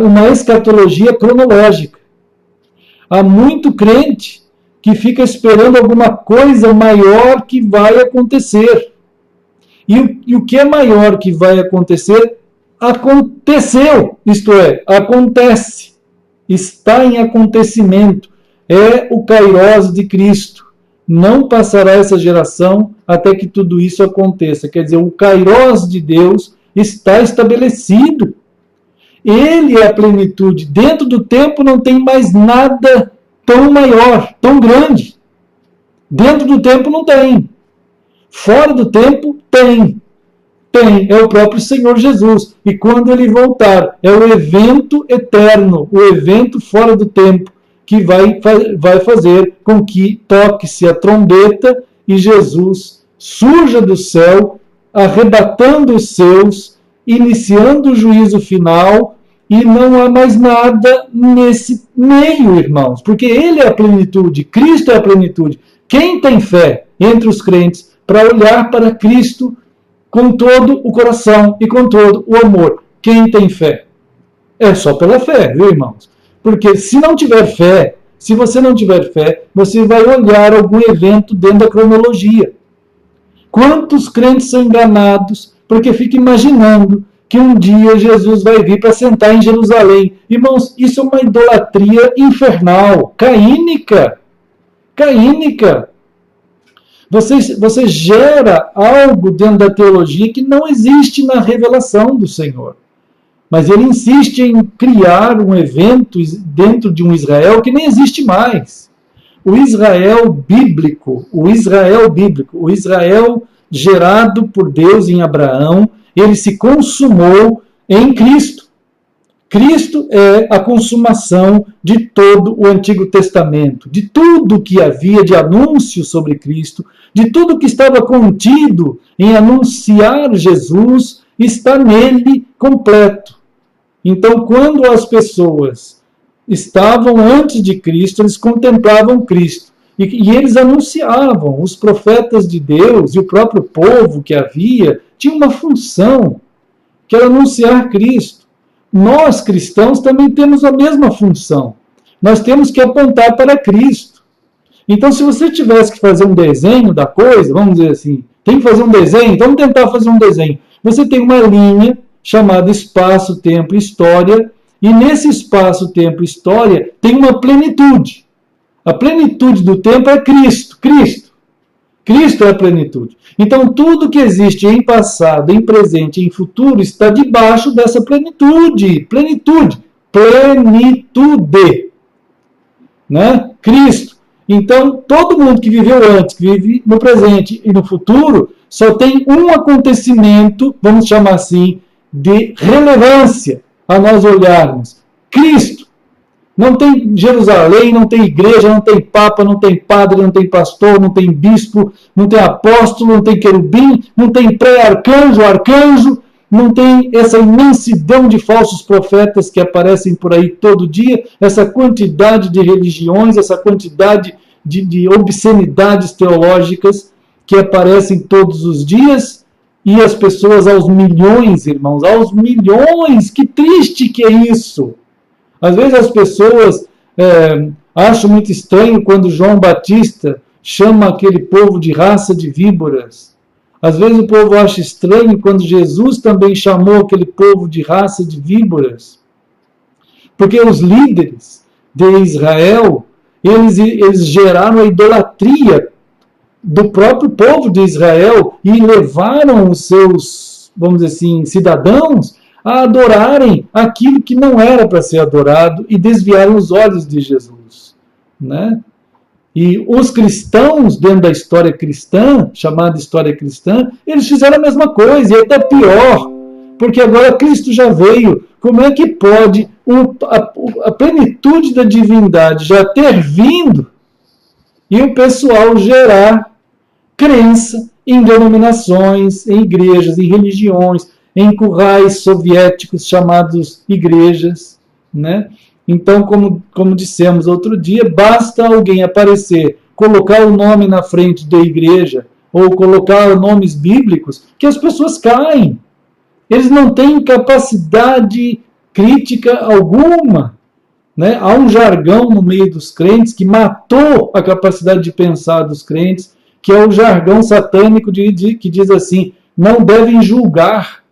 uma escatologia cronológica. Há muito crente que fica esperando alguma coisa maior que vai acontecer. E o que é maior que vai acontecer, aconteceu, isto é, acontece, está em acontecimento. É o Kairos de Cristo. Não passará essa geração até que tudo isso aconteça. Quer dizer, o Kairos de Deus está estabelecido. Ele é a plenitude. Dentro do tempo não tem mais nada tão maior, tão grande. Dentro do tempo não tem. Fora do tempo, tem. Tem. É o próprio Senhor Jesus. E quando ele voltar, é o evento eterno, o evento fora do tempo, que vai fazer com que toque-se a trombeta e Jesus surja do céu, arrebatando os seus, iniciando o juízo final, e não há mais nada nesse meio, irmãos, porque ele é a plenitude, Cristo é a plenitude. Quem tem fé entre os crentes para olhar para Cristo com todo o coração e com todo o amor? Quem tem fé? É só pela fé, viu, irmãos? Porque se não tiver fé, se você não tiver fé, você vai olhar algum evento dentro da cronologia. Quantos crentes são enganados porque ficam imaginando que um dia Jesus vai vir para sentar em Jerusalém? Irmãos, isso é uma idolatria infernal, caínica. Caínica. Você gera algo dentro da teologia que não existe na revelação do Senhor. Mas ele insiste em criar um evento dentro de um Israel que nem existe mais. O Israel bíblico, o Israel gerado por Deus em Abraão, ele se consumou em Cristo. Cristo é a consumação de todo o Antigo Testamento, de tudo que havia de anúncio sobre Cristo, de tudo que estava contido em anunciar Jesus, está nele completo. Então, quando as pessoas estavam antes de Cristo, eles contemplavam Cristo. E eles anunciavam, os profetas de Deus e o próprio povo que havia, tinha uma função, que era anunciar Cristo. Nós, cristãos, também temos a mesma função. Nós temos que apontar para Cristo. Então, se você tivesse que fazer um desenho da coisa, vamos dizer assim, tem que fazer um desenho, então vamos tentar fazer um desenho. Você tem uma linha chamada espaço, tempo e história, e nesse espaço, tempo e história tem uma plenitude. A plenitude do tempo é Cristo. Cristo é a plenitude. Então, tudo que existe em passado, em presente, em futuro, está debaixo dessa plenitude. Plenitude. Né? Cristo. Então, todo mundo que viveu antes, que vive no presente e no futuro, só tem um acontecimento, vamos chamar assim, de relevância a nós olharmos. Cristo. Não tem Jerusalém, não tem igreja, não tem papa, não tem padre, não tem pastor, não tem bispo, não tem apóstolo, não tem querubim, não tem pré-arcanjo, arcanjo, não tem essa imensidão de falsos profetas que aparecem por aí todo dia, essa quantidade de religiões, essa quantidade de obscenidades teológicas que aparecem todos os dias, e as pessoas aos milhões, irmãos, aos milhões, que triste que é isso! Às vezes as pessoas acham muito estranho quando João Batista chama aquele povo de raça de víboras. Às vezes o povo acha estranho quando Jesus também chamou aquele povo de raça de víboras. Porque os líderes de Israel, eles geraram a idolatria do próprio povo de Israel e levaram os seus, vamos dizer assim, cidadãos a adorarem aquilo que não era para ser adorado e desviaram os olhos de Jesus, né? E os cristãos, dentro da história cristã, chamada história cristã, eles fizeram a mesma coisa, e até pior, porque agora Cristo já veio. Como é que pode a plenitude da divindade já ter vindo e o pessoal gerar crença em denominações, em igrejas, em religiões, em currais soviéticos chamados igrejas, né? Então, como dissemos outro dia, basta alguém aparecer, colocar o nome na frente da igreja, ou colocar nomes bíblicos, que as pessoas caem. Eles não têm capacidade crítica alguma. né? Há um jargão no meio dos crentes que matou a capacidade de pensar dos crentes, que é o jargão satânico que diz assim: não devem julgar,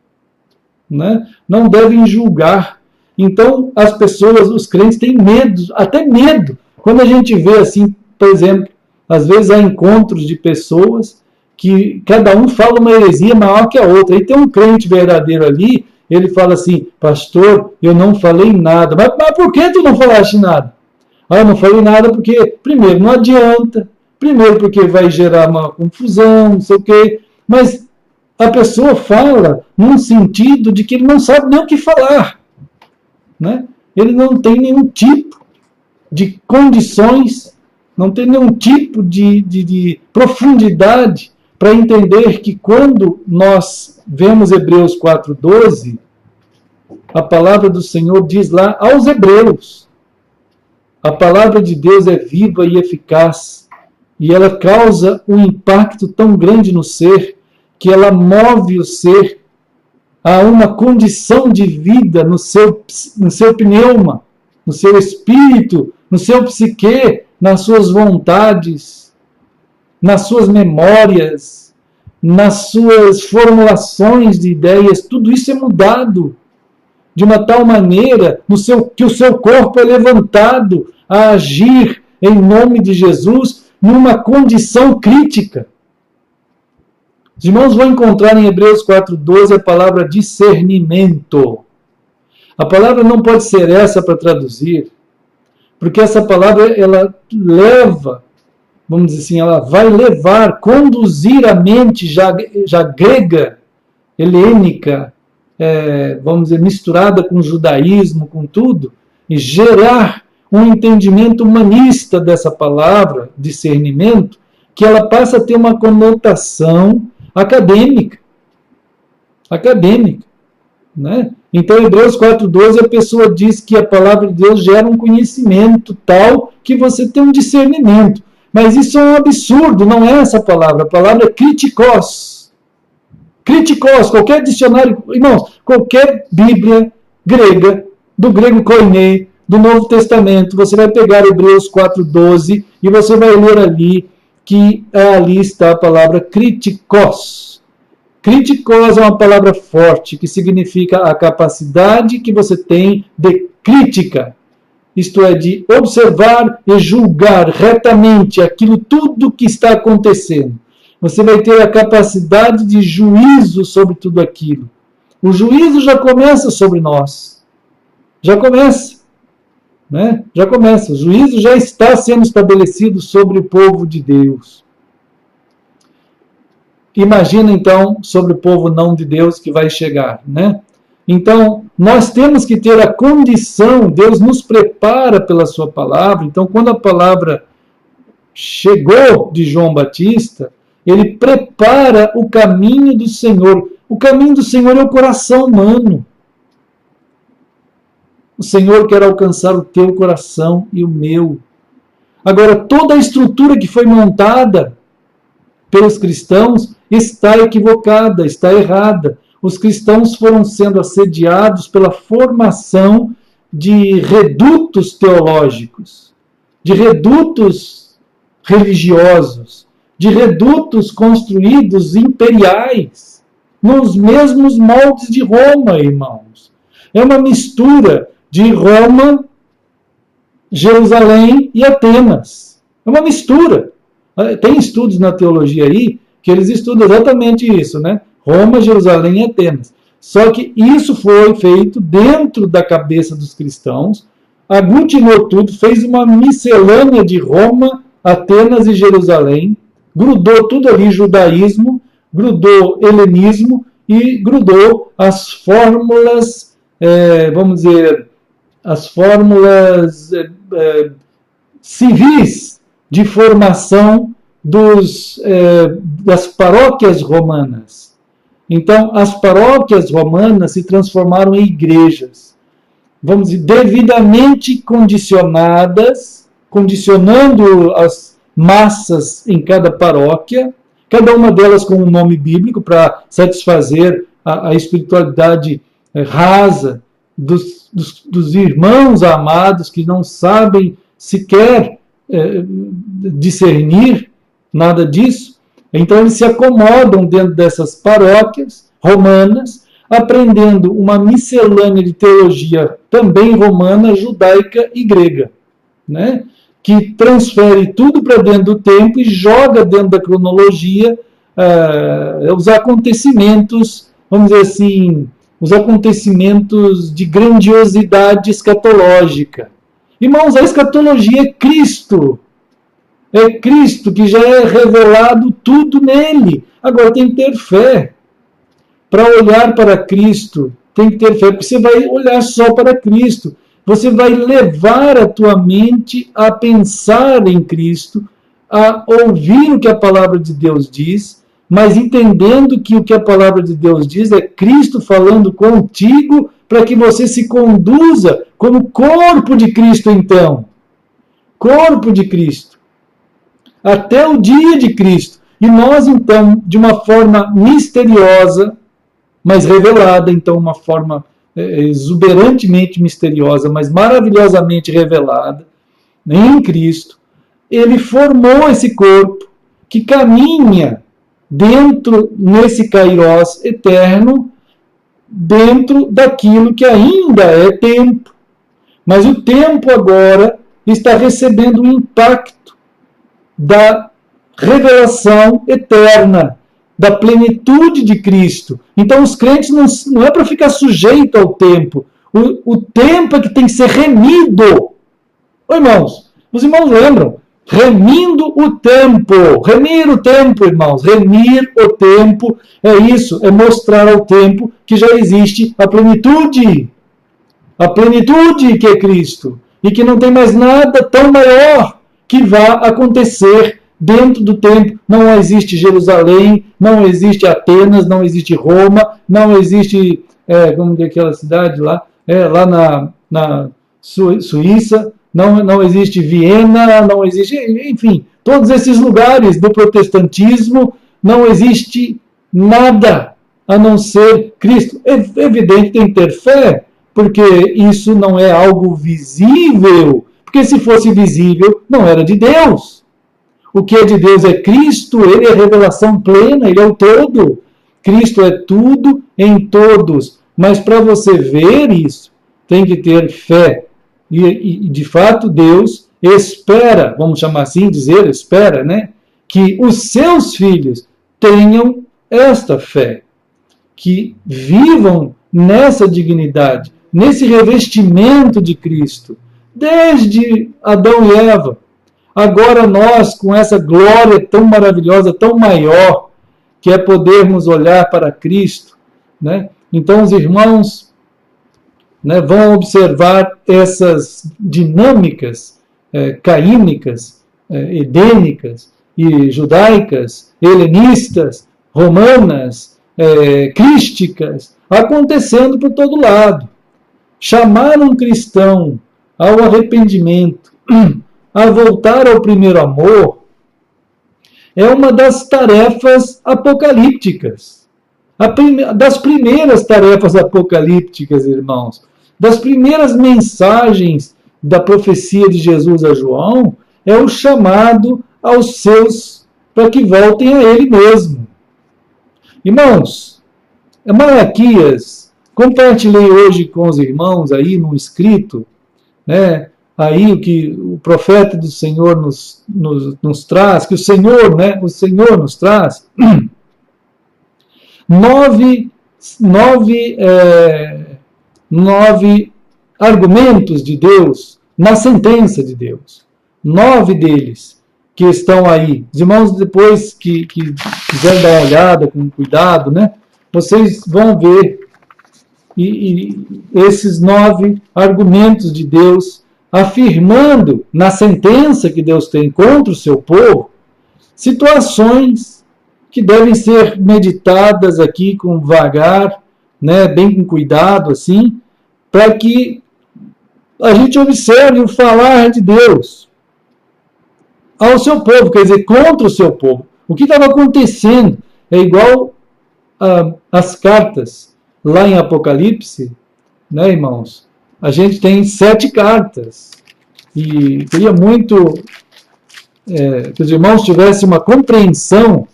né? Não devem julgar. Então, as pessoas, os crentes têm medo, até medo. Quando a gente vê assim, por exemplo, às vezes há encontros de pessoas que cada um fala uma heresia maior que a outra. E tem um crente verdadeiro ali, ele fala assim: pastor, eu não falei nada. Mas por que tu não falaste nada? Ah, eu não falei nada porque, primeiro, não adianta. Primeiro, porque vai gerar uma confusão, não sei o quê. Mas a pessoa fala num sentido de que ele não sabe nem o que falar, né? Ele não tem nenhum tipo de condições, não tem nenhum tipo de profundidade para entender que quando nós vemos Hebreus 4:12, a palavra do Senhor diz lá aos hebreus: a palavra de Deus é viva e eficaz, e ela causa um impacto tão grande no ser, que ela move o ser a uma condição de vida no seu pneuma, no seu espírito, no seu psique, nas suas vontades, nas suas memórias, nas suas formulações de ideias. Tudo isso é mudado de uma tal maneira que o seu corpo é levantado a agir em nome de Jesus numa condição crítica. Os irmãos vão encontrar em Hebreus 4:12 a palavra discernimento. A palavra não pode ser essa para traduzir, porque essa palavra ela leva, vamos dizer assim, ela vai levar, conduzir a mente já grega, helênica, vamos dizer, misturada com o judaísmo, com tudo, e gerar um entendimento humanista dessa palavra, discernimento, que ela passa a ter uma conotação acadêmica, né? Então, em Hebreus 4:12, a pessoa diz que a palavra de Deus gera um conhecimento tal que você tem um discernimento. Mas isso é um absurdo, não é essa palavra. A palavra é kritikos. Kritikos, qualquer dicionário, irmãos, qualquer Bíblia grega, do grego koiné, do Novo Testamento, você vai pegar Hebreus 4:12 e você vai ler ali que ali está a palavra kritikos. Kritikos é uma palavra forte, que significa a capacidade que você tem de crítica, isto é, de observar e julgar retamente aquilo tudo que está acontecendo. Você vai ter a capacidade de juízo sobre tudo aquilo. O juízo já começa sobre nós. Já começa. Né? Já começa. O juízo já está sendo estabelecido sobre o povo de Deus. Imagina, então, sobre o povo não de Deus que vai chegar, né? Então, nós temos que ter a condição, Deus nos prepara pela sua palavra. Então, quando a palavra chegou de João Batista, ele prepara o caminho do Senhor. O caminho do Senhor é o coração humano. O Senhor quer alcançar o teu coração e o meu. Agora, toda a estrutura que foi montada pelos cristãos está equivocada, está errada. Os cristãos foram sendo assediados pela formação de redutos teológicos, de redutos religiosos, de redutos construídos imperiais, nos mesmos moldes de Roma, irmãos. É uma mistura de Roma, Jerusalém e Atenas. É uma mistura. Tem estudos na teologia aí que eles estudam exatamente isso, né? Roma, Jerusalém e Atenas. Só que isso foi feito dentro da cabeça dos cristãos, aglutinou tudo, fez uma miscelânea de Roma, Atenas e Jerusalém, grudou tudo ali, judaísmo, grudou helenismo e grudou as fórmulas, vamos dizer, as fórmulas civis de formação das paróquias romanas. Então, as paróquias romanas se transformaram em igrejas, vamos dizer, devidamente condicionadas, condicionando as massas em cada paróquia, cada uma delas com um nome bíblico para satisfazer a espiritualidade rasa dos irmãos amados que não sabem sequer discernir nada disso. Então eles se acomodam dentro dessas paróquias romanas, aprendendo uma miscelânea de teologia também romana, judaica e grega, né? Que transfere tudo para dentro do tempo e joga dentro da cronologia os acontecimentos, vamos dizer assim, os acontecimentos de grandiosidade escatológica. Irmãos, a escatologia é Cristo. É Cristo que já é revelado tudo nele. Agora tem que ter fé. Para olhar para Cristo, tem que ter fé, porque você vai olhar só para Cristo. Você vai levar a tua mente a pensar em Cristo, a ouvir o que a palavra de Deus diz, mas entendendo que o que a palavra de Deus diz é Cristo falando contigo para que você se conduza como corpo de Cristo, então. Corpo de Cristo. Até o dia de Cristo. E nós, então, de uma forma misteriosa, mas revelada, então, uma forma exuberantemente misteriosa, mas maravilhosamente revelada, em Cristo, ele formou esse corpo que caminha dentro, nesse kairós eterno, dentro daquilo que ainda é tempo. Mas o tempo agora está recebendo o impacto da revelação eterna, da plenitude de Cristo. Então os crentes não é para ficar sujeito ao tempo. O tempo é que tem que ser remido. Ô, irmãos, os irmãos lembram? Remindo o tempo. Remir o tempo, irmãos. Remir o tempo é isso, é mostrar ao tempo que já existe a plenitude. A plenitude que é Cristo. E que não tem mais nada tão maior que vá acontecer dentro do tempo. Não existe Jerusalém, não existe Atenas, não existe Roma, não existe, como é aquela cidade lá, lá na Suíça, não existe Viena, não existe, enfim, todos esses lugares do protestantismo, não existe nada a não ser Cristo. É evidente que tem que ter fé, porque isso não é algo visível, porque se fosse visível, não era de Deus. O que é de Deus é Cristo, ele é a revelação plena, ele é o todo. Cristo é tudo em todos. Mas para você ver isso, tem que ter fé. E de fato, Deus espera, vamos chamar assim, dizer, espera, né? Que os seus filhos tenham esta fé. Que vivam nessa dignidade, nesse revestimento de Cristo. Desde Adão e Eva. Agora nós, com essa glória tão maravilhosa, tão maior, que é podermos olhar para Cristo, né? Então os irmãos, né, vão observar essas dinâmicas caínicas, edênicas e judaicas, helenistas, romanas, crísticas, acontecendo por todo lado. Chamar um cristão ao arrependimento, a voltar ao primeiro amor, é uma das tarefas apocalípticas. Das primeiras tarefas apocalípticas, irmãos. Das primeiras mensagens da profecia de Jesus a João, é o chamado aos seus para que voltem a ele mesmo. Irmãos, Malaquias, compartilhei hoje com os irmãos aí no escrito, né? Aí o que o profeta do Senhor nos traz, que o Senhor nos traz, nove argumentos de Deus na sentença de Deus. 9 deles que estão aí. Os irmãos, depois que quiserem dar uma olhada com cuidado, né, vocês vão ver e esses 9 argumentos de Deus afirmando na sentença que Deus tem contra o seu povo, situações que devem ser meditadas aqui com vagar, né, bem com cuidado, assim, para que a gente observe o falar de Deus ao seu povo, quer dizer, contra o seu povo. O que estava acontecendo é igual às cartas lá em Apocalipse, né, irmãos? A gente tem 7 cartas. E queria muito que os irmãos tivessem uma compreensão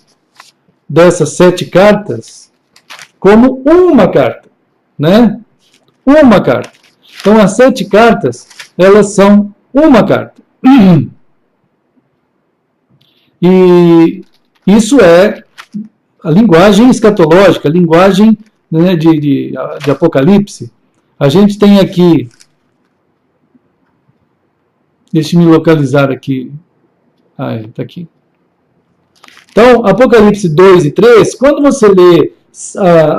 dessas 7 cartas como uma carta, né? Uma carta. Então, as 7 cartas, elas são uma carta. E isso é a linguagem escatológica, a linguagem, né, de Apocalipse. A gente tem aqui, deixe-me localizar aqui. Está aqui. Então, Apocalipse 2 e 3, quando você lê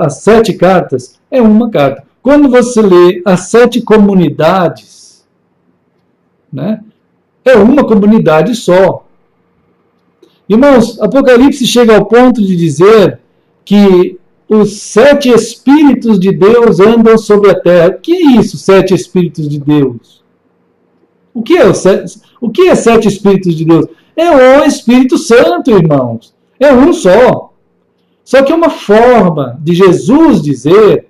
as 7 cartas, é uma carta. Quando você lê as 7 comunidades, né, é uma comunidade só. Irmãos, Apocalipse chega ao ponto de dizer que os 7 Espíritos de Deus andam sobre a terra. O que é isso, 7 Espíritos de Deus? O que é 7 Espíritos de Deus? É o Espírito Santo, irmãos. É um só. Só que é uma forma de Jesus dizer,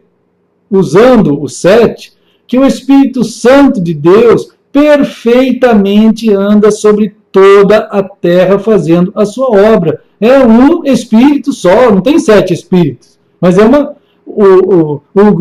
usando o 7, que o Espírito Santo de Deus perfeitamente anda sobre toda a terra fazendo a sua obra. É um Espírito só, não tem 7 Espíritos. Mas é o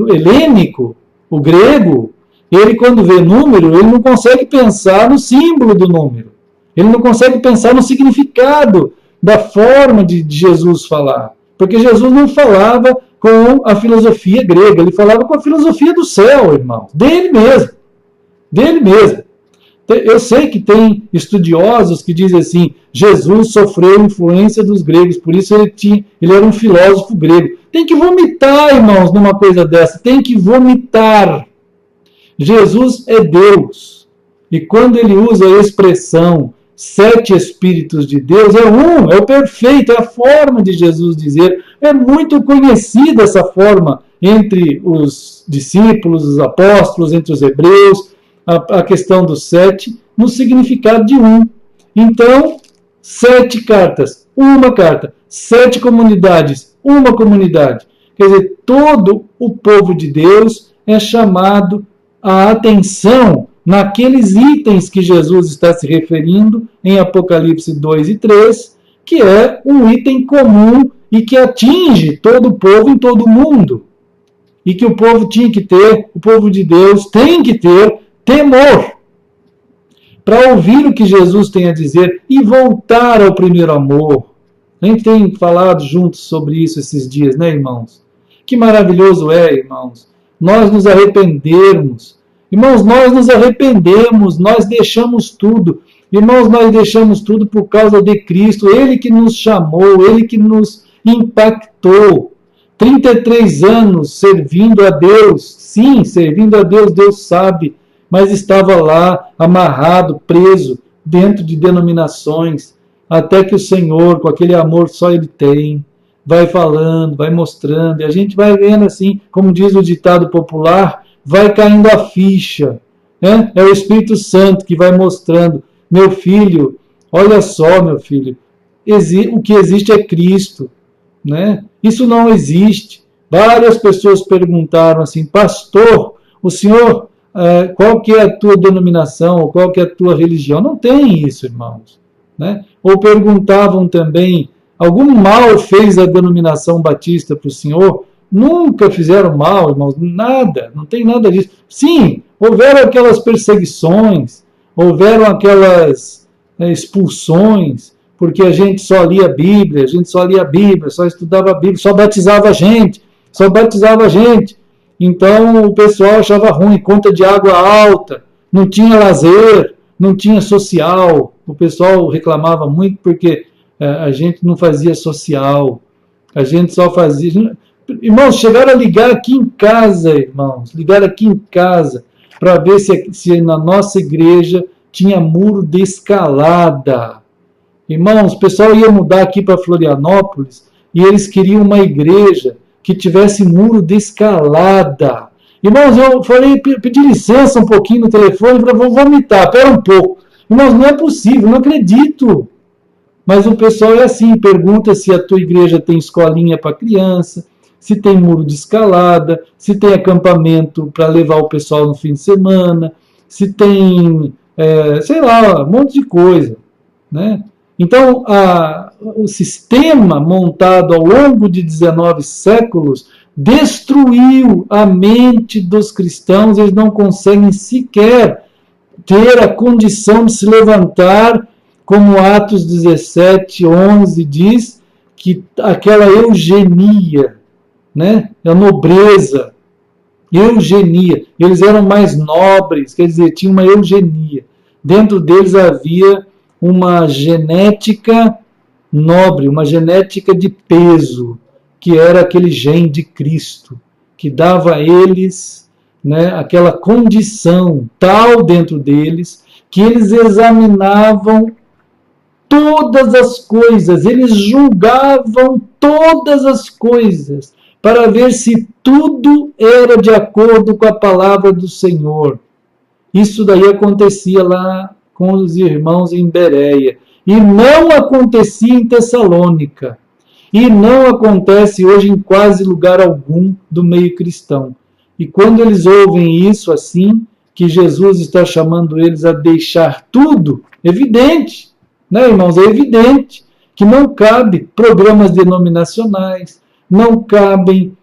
helênico, o grego, ele quando vê número, ele não consegue pensar no símbolo do número. Ele não consegue pensar no significado da forma de Jesus falar. Porque Jesus não falava com a filosofia grega, ele falava com a filosofia do céu, irmão. Dele mesmo. Dele mesmo. Eu sei que tem estudiosos que dizem assim, Jesus sofreu influência dos gregos, por isso ele era um filósofo grego. Tem que vomitar, irmãos, numa coisa dessa. Tem que vomitar. Jesus é Deus. E quando ele usa a expressão 7 Espíritos de Deus, é o perfeito, é a forma de Jesus dizer. É muito conhecida essa forma entre os discípulos, os apóstolos, entre os hebreus, a questão do 7, no significado de um. Então, 7 cartas, uma carta. 7 comunidades, uma comunidade. Quer dizer, todo o povo de Deus é chamado à atenção naqueles itens que Jesus está se referindo em Apocalipse 2 e 3, que é um item comum e que atinge todo o povo em todo o mundo. E que o povo tinha que ter, o povo de Deus tem que ter temor para ouvir o que Jesus tem a dizer e voltar ao primeiro amor. A gente tem falado juntos sobre isso esses dias, né, irmãos? Que maravilhoso é, irmãos, nós nos arrependermos. Irmãos, nós nos arrependemos, nós deixamos tudo. Irmãos, nós deixamos tudo por causa de Cristo. Ele que nos chamou, Ele que nos impactou. 33 anos servindo a Deus. Sim, servindo a Deus, Deus sabe. Mas estava lá, amarrado, preso, dentro de denominações. Até que o Senhor, com aquele amor só Ele tem, vai falando, vai mostrando. E a gente vai vendo assim, como diz o ditado popular, vai caindo a ficha, né? É o Espírito Santo que vai mostrando, meu filho, olha só, meu filho, o que existe é Cristo, né? Isso não existe. Várias pessoas perguntaram assim, pastor, o senhor, qual que é a tua denominação, ou qual que é a tua religião? Não tem isso, irmãos, né? Ou perguntavam também, algum mal fez a denominação batista para o senhor? Nunca fizeram mal, irmãos, nada, não tem nada disso. Sim, houveram aquelas perseguições, houveram aquelas expulsões, porque a gente só lia a Bíblia, só estudava a Bíblia, só batizava a gente. Então o pessoal achava ruim, conta de água alta, não tinha lazer, não tinha social. O pessoal reclamava muito porque a gente não fazia social, a gente só fazia... Irmãos, chegaram a ligar aqui em casa, para ver se na nossa igreja tinha muro de escalada. Irmãos, o pessoal ia mudar aqui para Florianópolis e eles queriam uma igreja que tivesse muro de escalada. Irmãos, eu falei, pedi licença um pouquinho no telefone, falei, vou vomitar, espera um pouco. Irmãos, não é possível, não acredito. Mas o pessoal é assim, pergunta se a tua igreja tem escolinha para criança, se tem muro de escalada, se tem acampamento para levar o pessoal no fim de semana, se tem, sei lá, um monte de coisa, né? Então, o sistema montado ao longo de 19 séculos destruiu a mente dos cristãos, eles não conseguem sequer ter a condição de se levantar, como Atos 17, 11 diz, que aquela eugenia, né, a nobreza, eugenia, eles eram mais nobres, quer dizer, tinha uma eugenia. Dentro deles havia uma genética nobre, uma genética de peso, que era aquele gene de Cristo, que dava a eles, né, aquela condição tal dentro deles, que eles examinavam todas as coisas, eles julgavam todas as coisas, para ver se tudo era de acordo com a palavra do Senhor. Isso daí acontecia lá com os irmãos em Bereia. E não acontecia em Tessalônica. E não acontece hoje em quase lugar algum do meio cristão. E quando eles ouvem isso assim, que Jesus está chamando eles a deixar tudo, evidente, né, irmãos? É evidente que não cabe programas denominacionais, não cabem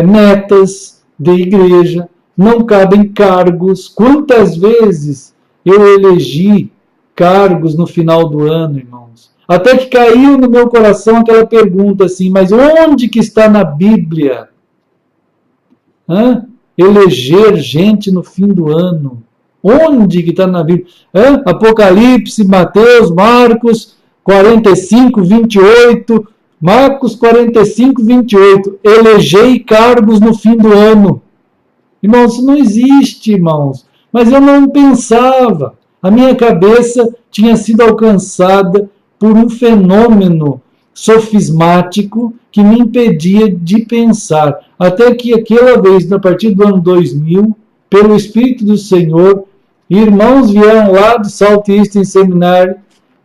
metas de igreja, não cabem cargos. Quantas vezes eu elegi cargos no final do ano, irmãos? Até que caiu no meu coração aquela pergunta assim, mas onde que está na Bíblia? Eleger gente no fim do ano? Onde que está na Bíblia? Apocalipse, Mateus, Marcos 45, 28, Marcos 45, 28, elegei cargos no fim do ano. Irmãos, isso não existe, irmãos. Mas eu não pensava. A minha cabeça tinha sido alcançada por um fenômeno sofismático que me impedia de pensar. Até que aquela vez, a partir do ano 2000, pelo Espírito do Senhor, irmãos vieram lá do Southeastern Seminary,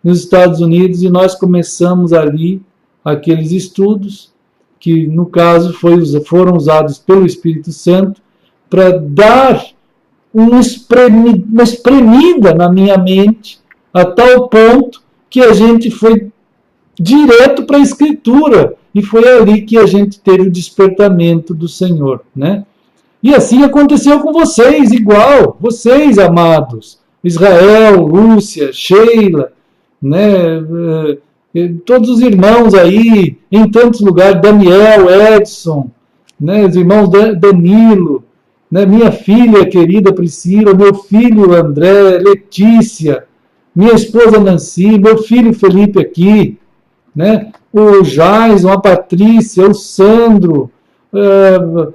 nos Estados Unidos, e nós começamos ali aqueles estudos, que no caso foram usados pelo Espírito Santo, para dar uma espremida na minha mente, a tal ponto que a gente foi direto para a Escritura, e foi ali que a gente teve o despertamento do Senhor, né? E assim aconteceu com vocês, igual, vocês, amados, Israel, Lúcia, Sheila, né? Todos os irmãos aí, em tantos lugares, Daniel, Edson, né? Os irmãos Danilo, né? Minha filha querida Priscila, meu filho André, Letícia, minha esposa Nancy, meu filho Felipe aqui, né? O Jason, a Patrícia, o Sandro,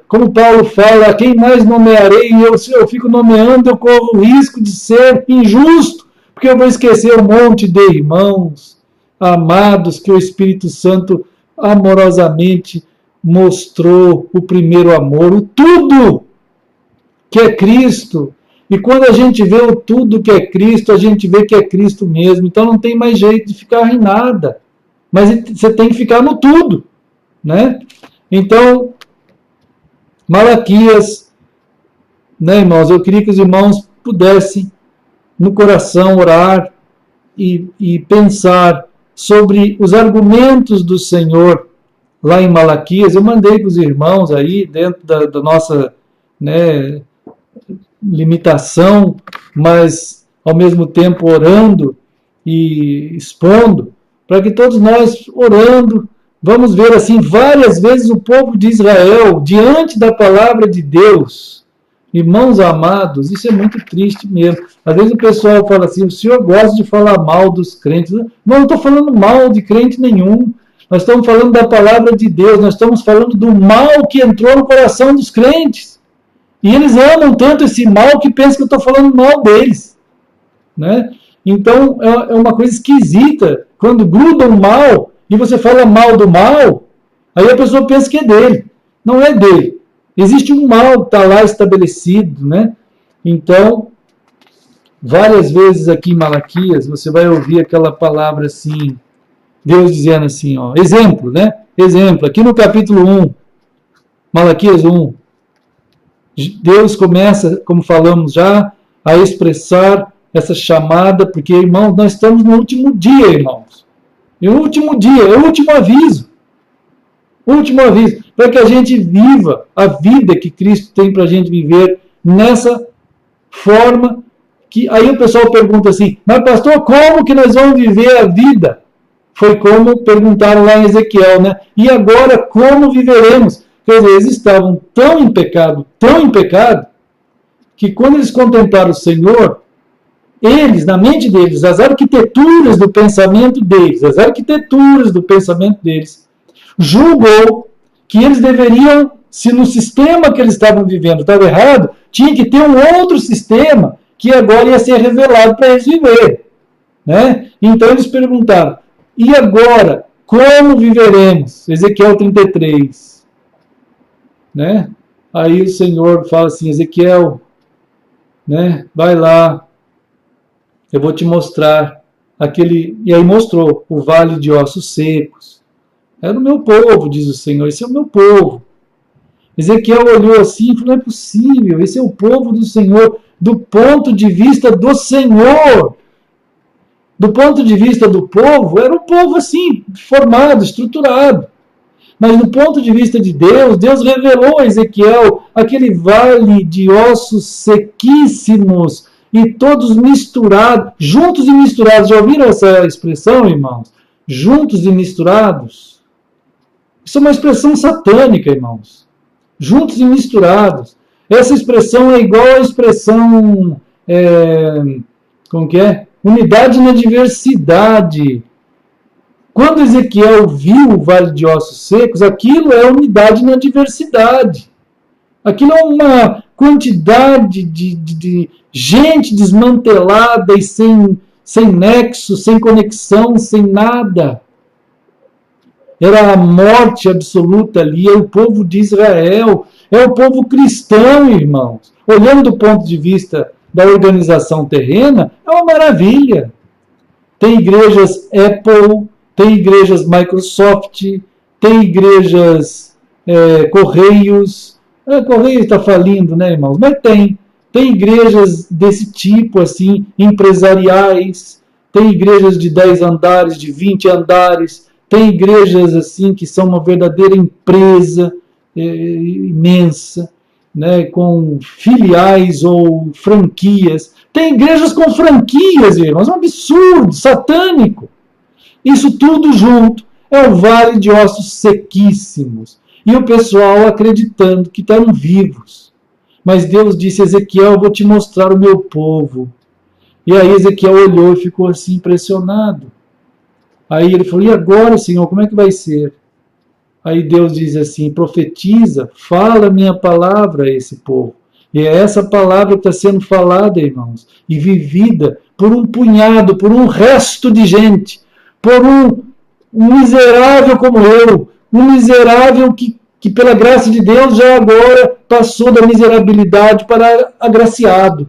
como Paulo fala, quem mais nomearei? Eu fico nomeando, eu corro o risco de ser injusto, porque eu vou esquecer um monte de irmãos amados que o Espírito Santo amorosamente mostrou o primeiro amor, o tudo que é Cristo. E quando a gente vê o tudo que é Cristo, a gente vê que é Cristo mesmo. Então não tem mais jeito de ficar em nada. Mas você tem que ficar no tudo, né? Então, Malaquias, né, irmãos? Eu queria que os irmãos pudessem, no coração, orar e pensar sobre os argumentos do Senhor lá em Malaquias. Eu mandei para os irmãos aí, dentro da nossa, né, limitação, mas ao mesmo tempo orando e expondo, para que todos nós, orando, vamos ver assim, várias vezes o povo de Israel, diante da palavra de Deus. Irmãos amados, isso é muito triste mesmo. Às vezes o pessoal fala assim, o senhor gosta de falar mal dos crentes. Não estou falando mal de crente nenhum. Nós estamos falando da palavra de Deus, nós estamos falando do mal que entrou no coração dos crentes. E eles amam tanto esse mal que pensam que eu estou falando mal deles, né? Então, é uma coisa esquisita. Quando gruda um mal, e você fala mal do mal, aí a pessoa pensa que é dele. Não é dele. Existe um mal que está lá estabelecido, né? Então, várias vezes aqui em Malaquias, você vai ouvir aquela palavra assim, Deus dizendo assim, ó, exemplo, né? Exemplo, aqui no capítulo 1, Malaquias 1. Deus começa, como falamos já, a expressar essa chamada, porque, irmãos, nós estamos no último dia, irmãos. E o último dia, é o último aviso. O último aviso, para que a gente viva a vida que Cristo tem para a gente viver nessa forma que... Aí o pessoal pergunta assim, mas pastor, como que nós vamos viver a vida? Foi como perguntaram lá em Ezequiel, né? E agora, como viveremos? Quer dizer, eles estavam tão em pecado, que quando eles contemplaram o Senhor, eles, na mente deles, as arquiteturas do pensamento deles, julgou que eles deveriam, se no sistema que eles estavam vivendo estava errado, tinha que ter um outro sistema que agora ia ser revelado para eles viverem. Né? Então eles perguntaram, e agora, como viveremos? Ezequiel 33. Né? Aí o Senhor fala assim, Ezequiel, né? Vai lá, eu vou te mostrar aquele... E aí mostrou o vale de ossos secos. Era o meu povo, diz o Senhor, esse é o meu povo. Ezequiel olhou assim e falou, não é possível, esse é o povo do Senhor, do ponto de vista do Senhor. Do ponto de vista do povo, era um povo assim, formado, estruturado. Mas do ponto de vista de Deus, Deus revelou a Ezequiel aquele vale de ossos sequíssimos e todos misturados, juntos e misturados. Já ouviram essa expressão, irmãos? Juntos e misturados. Isso é uma expressão satânica, irmãos. Juntos e misturados. Essa expressão é igual à expressão... como que é? Unidade na diversidade. Quando Ezequiel viu o vale de ossos secos, aquilo é unidade na diversidade. Aquilo é uma quantidade de gente desmantelada e sem nexo, sem conexão, sem nada. Era a morte absoluta ali, é o povo de Israel, é o povo cristão, irmãos. Olhando do ponto de vista da organização terrena, é uma maravilha. Tem igrejas Apple, tem igrejas Microsoft, tem igrejas Correios. Correios está falindo, né, irmãos? Mas tem igrejas desse tipo, assim, empresariais, tem igrejas de 10 andares, de 20 andares, tem igrejas assim que são uma verdadeira empresa imensa, né, com filiais ou franquias. Tem igrejas com franquias, irmãos, é um absurdo, satânico. Isso tudo junto é o vale de ossos sequíssimos. E o pessoal acreditando que estão vivos. Mas Deus disse, Ezequiel, eu vou te mostrar o meu povo. E aí Ezequiel olhou e ficou assim impressionado. Aí ele falou, e agora, Senhor, como é que vai ser? Aí Deus diz assim, profetiza, fala a minha palavra a esse povo. E é essa palavra que está sendo falada, irmãos, e vivida por um punhado, por um resto de gente, por um miserável como eu, um miserável que pela graça de Deus já agora passou da miserabilidade para agraciado.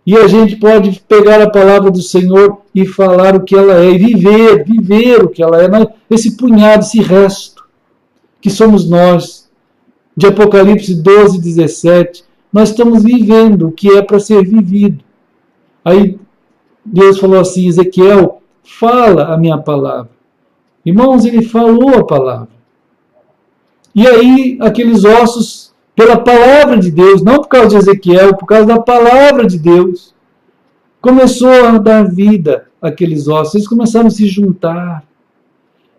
E a gente pode pegar a palavra do Senhor e falar o que ela é, e viver o que ela é, mas esse punhado, esse resto, que somos nós, de Apocalipse 12, 17, nós estamos vivendo o que é para ser vivido. Aí Deus falou assim, Ezequiel, fala a minha palavra. Irmãos, ele falou a palavra. E aí, aqueles ossos, pela palavra de Deus, não por causa de Ezequiel, por causa da palavra de Deus, começou a dar vida àqueles ossos. Eles começaram a se juntar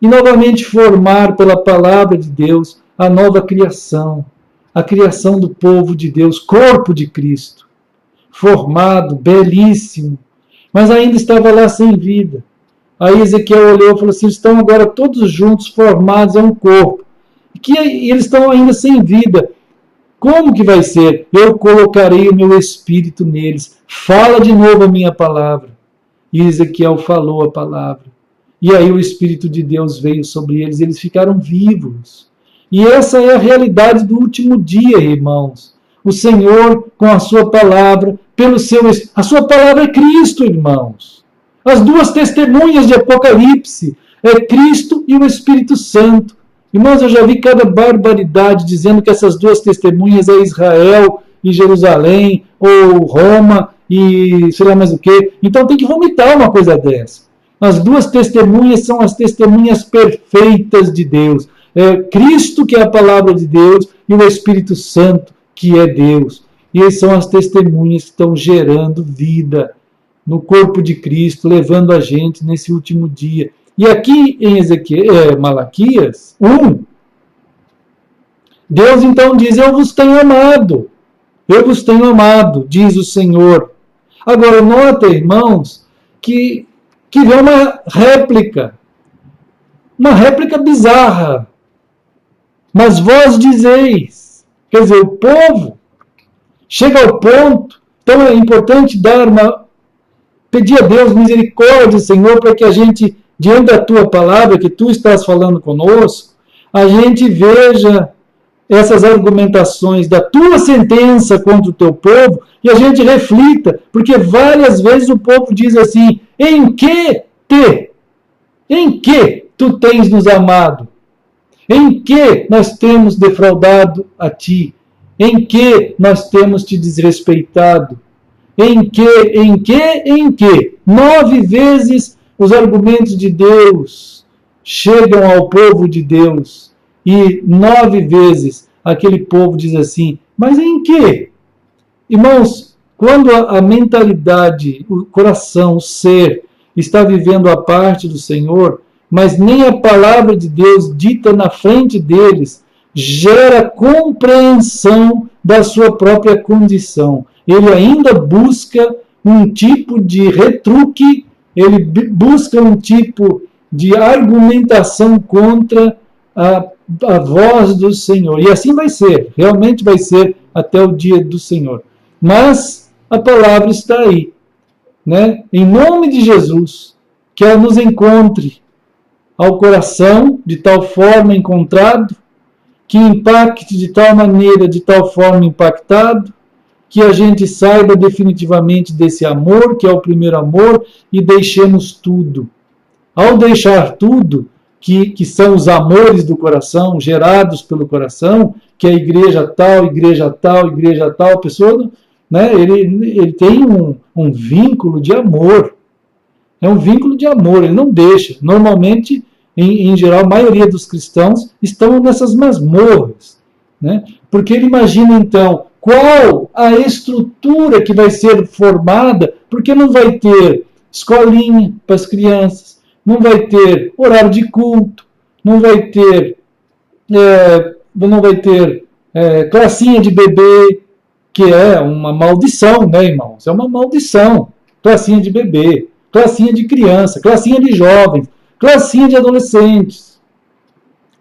e novamente formar pela palavra de Deus a nova criação, a criação do povo de Deus, corpo de Cristo, formado, belíssimo, mas ainda estava lá sem vida. Aí Ezequiel olhou e falou assim, estão agora todos juntos, formados, é um corpo, e eles estão ainda sem vida. Como que vai ser? Eu colocarei o meu espírito neles. Fala de novo a minha palavra. E Ezequiel falou a palavra. E aí o Espírito de Deus veio sobre eles. Eles ficaram vivos. E essa é a realidade do último dia, irmãos. O Senhor, com a sua palavra, a sua palavra é Cristo, irmãos. As duas testemunhas de Apocalipse é Cristo e o Espírito Santo. Irmãos, eu já vi cada barbaridade dizendo que essas duas testemunhas é Israel e Jerusalém, ou Roma e sei lá mais o quê. Então tem que vomitar uma coisa dessa. As duas testemunhas são as testemunhas perfeitas de Deus. É Cristo, que é a palavra de Deus, e o Espírito Santo, que é Deus. E eles são as testemunhas que estão gerando vida no corpo de Cristo, levando a gente nesse último dia. E aqui em Malaquias 1, Deus então diz: eu vos tenho amado. Eu vos tenho amado, diz o Senhor. Agora, nota, irmãos, que vem uma réplica bizarra. Mas vós dizeis, quer dizer, o povo chega ao ponto, então é importante pedir a Deus misericórdia, Senhor, para que a gente, diante da tua palavra, que tu estás falando conosco, a gente veja essas argumentações da tua sentença contra o teu povo e a gente reflita, porque várias vezes o povo diz assim: em que tu tens nos amado? Em que nós temos defraudado a ti? Em que nós temos te desrespeitado? Em que? 9 vezes os argumentos de Deus chegam ao povo de Deus. E 9 vezes aquele povo diz assim: mas em que? Irmãos, quando a mentalidade, o coração, o ser, está vivendo a parte do Senhor, mas nem a palavra de Deus dita na frente deles gera compreensão da sua própria condição. Ele ainda busca um tipo de retruque, ele busca um tipo de argumentação contra a voz do Senhor. E assim vai ser, realmente vai ser até o dia do Senhor. Mas a palavra está aí, né? Em nome de Jesus, que ela nos encontre ao coração de tal forma encontrado, que impacte de tal maneira, de tal forma impactado, que a gente saiba definitivamente desse amor, que é o primeiro amor, e deixemos tudo. Ao deixar tudo, que são os amores do coração, gerados pelo coração, que a igreja tal, a pessoa, né, ele tem um vínculo de amor. É um vínculo de amor, ele não deixa. Normalmente, em geral, a maioria dos cristãos estão nessas masmorras, né? Porque ele imagina, então, qual a estrutura que vai ser formada, porque não vai ter escolinha para as crianças, não vai ter horário de culto, não vai ter classinha de bebê, que é uma maldição, né, irmãos? É uma maldição. Classinha de bebê, classinha de criança, classinha de jovens, classinha de adolescentes.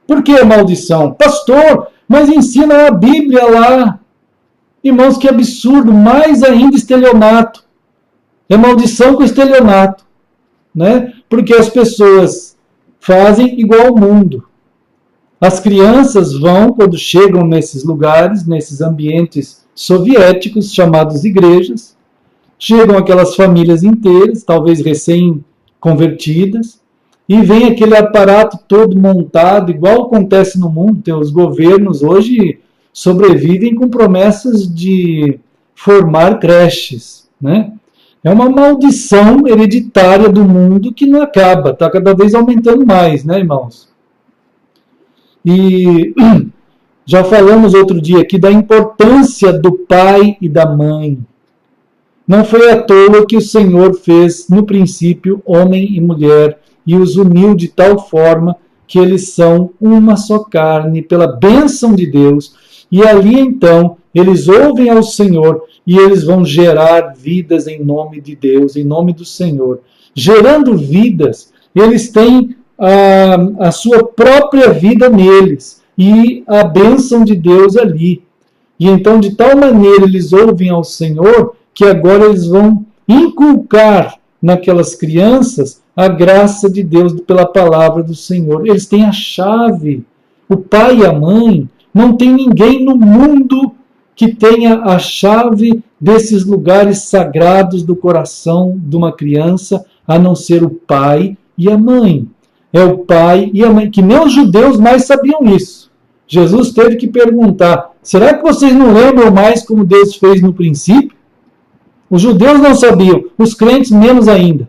Por que maldição? Pastor, mas ensina a Bíblia lá. Irmãos, que absurdo, mais ainda estelionato. É maldição com estelionato, né? Porque as pessoas fazem igual ao mundo. As crianças vão, quando chegam nesses lugares, nesses ambientes soviéticos, chamados igrejas, chegam aquelas famílias inteiras, talvez recém-convertidas, e vem aquele aparato todo montado, igual acontece no mundo. Tem os governos hoje sobrevivem com promessas de formar creches, né? É uma maldição hereditária do mundo que não acaba, está cada vez aumentando mais, né, irmãos? E já falamos outro dia aqui da importância do pai e da mãe. Não foi à toa que o Senhor fez, no princípio, homem e mulher, e os uniu de tal forma que eles são uma só carne, pela bênção de Deus. E ali, então, eles ouvem ao Senhor e eles vão gerar vidas em nome de Deus, em nome do Senhor. Gerando vidas, eles têm a sua própria vida neles e a bênção de Deus ali. E então, de tal maneira, eles ouvem ao Senhor que agora eles vão inculcar naquelas crianças a graça de Deus pela palavra do Senhor. Eles têm a chave. O pai e a mãe, não tem ninguém no mundo que tenha a chave desses lugares sagrados do coração de uma criança, a não ser o pai e a mãe. é o pai e a mãe, que nem os judeus mais sabiam isso. Jesus teve que perguntar, será que vocês não lembram mais como Deus fez no princípio? Os judeus não sabiam, os crentes menos ainda.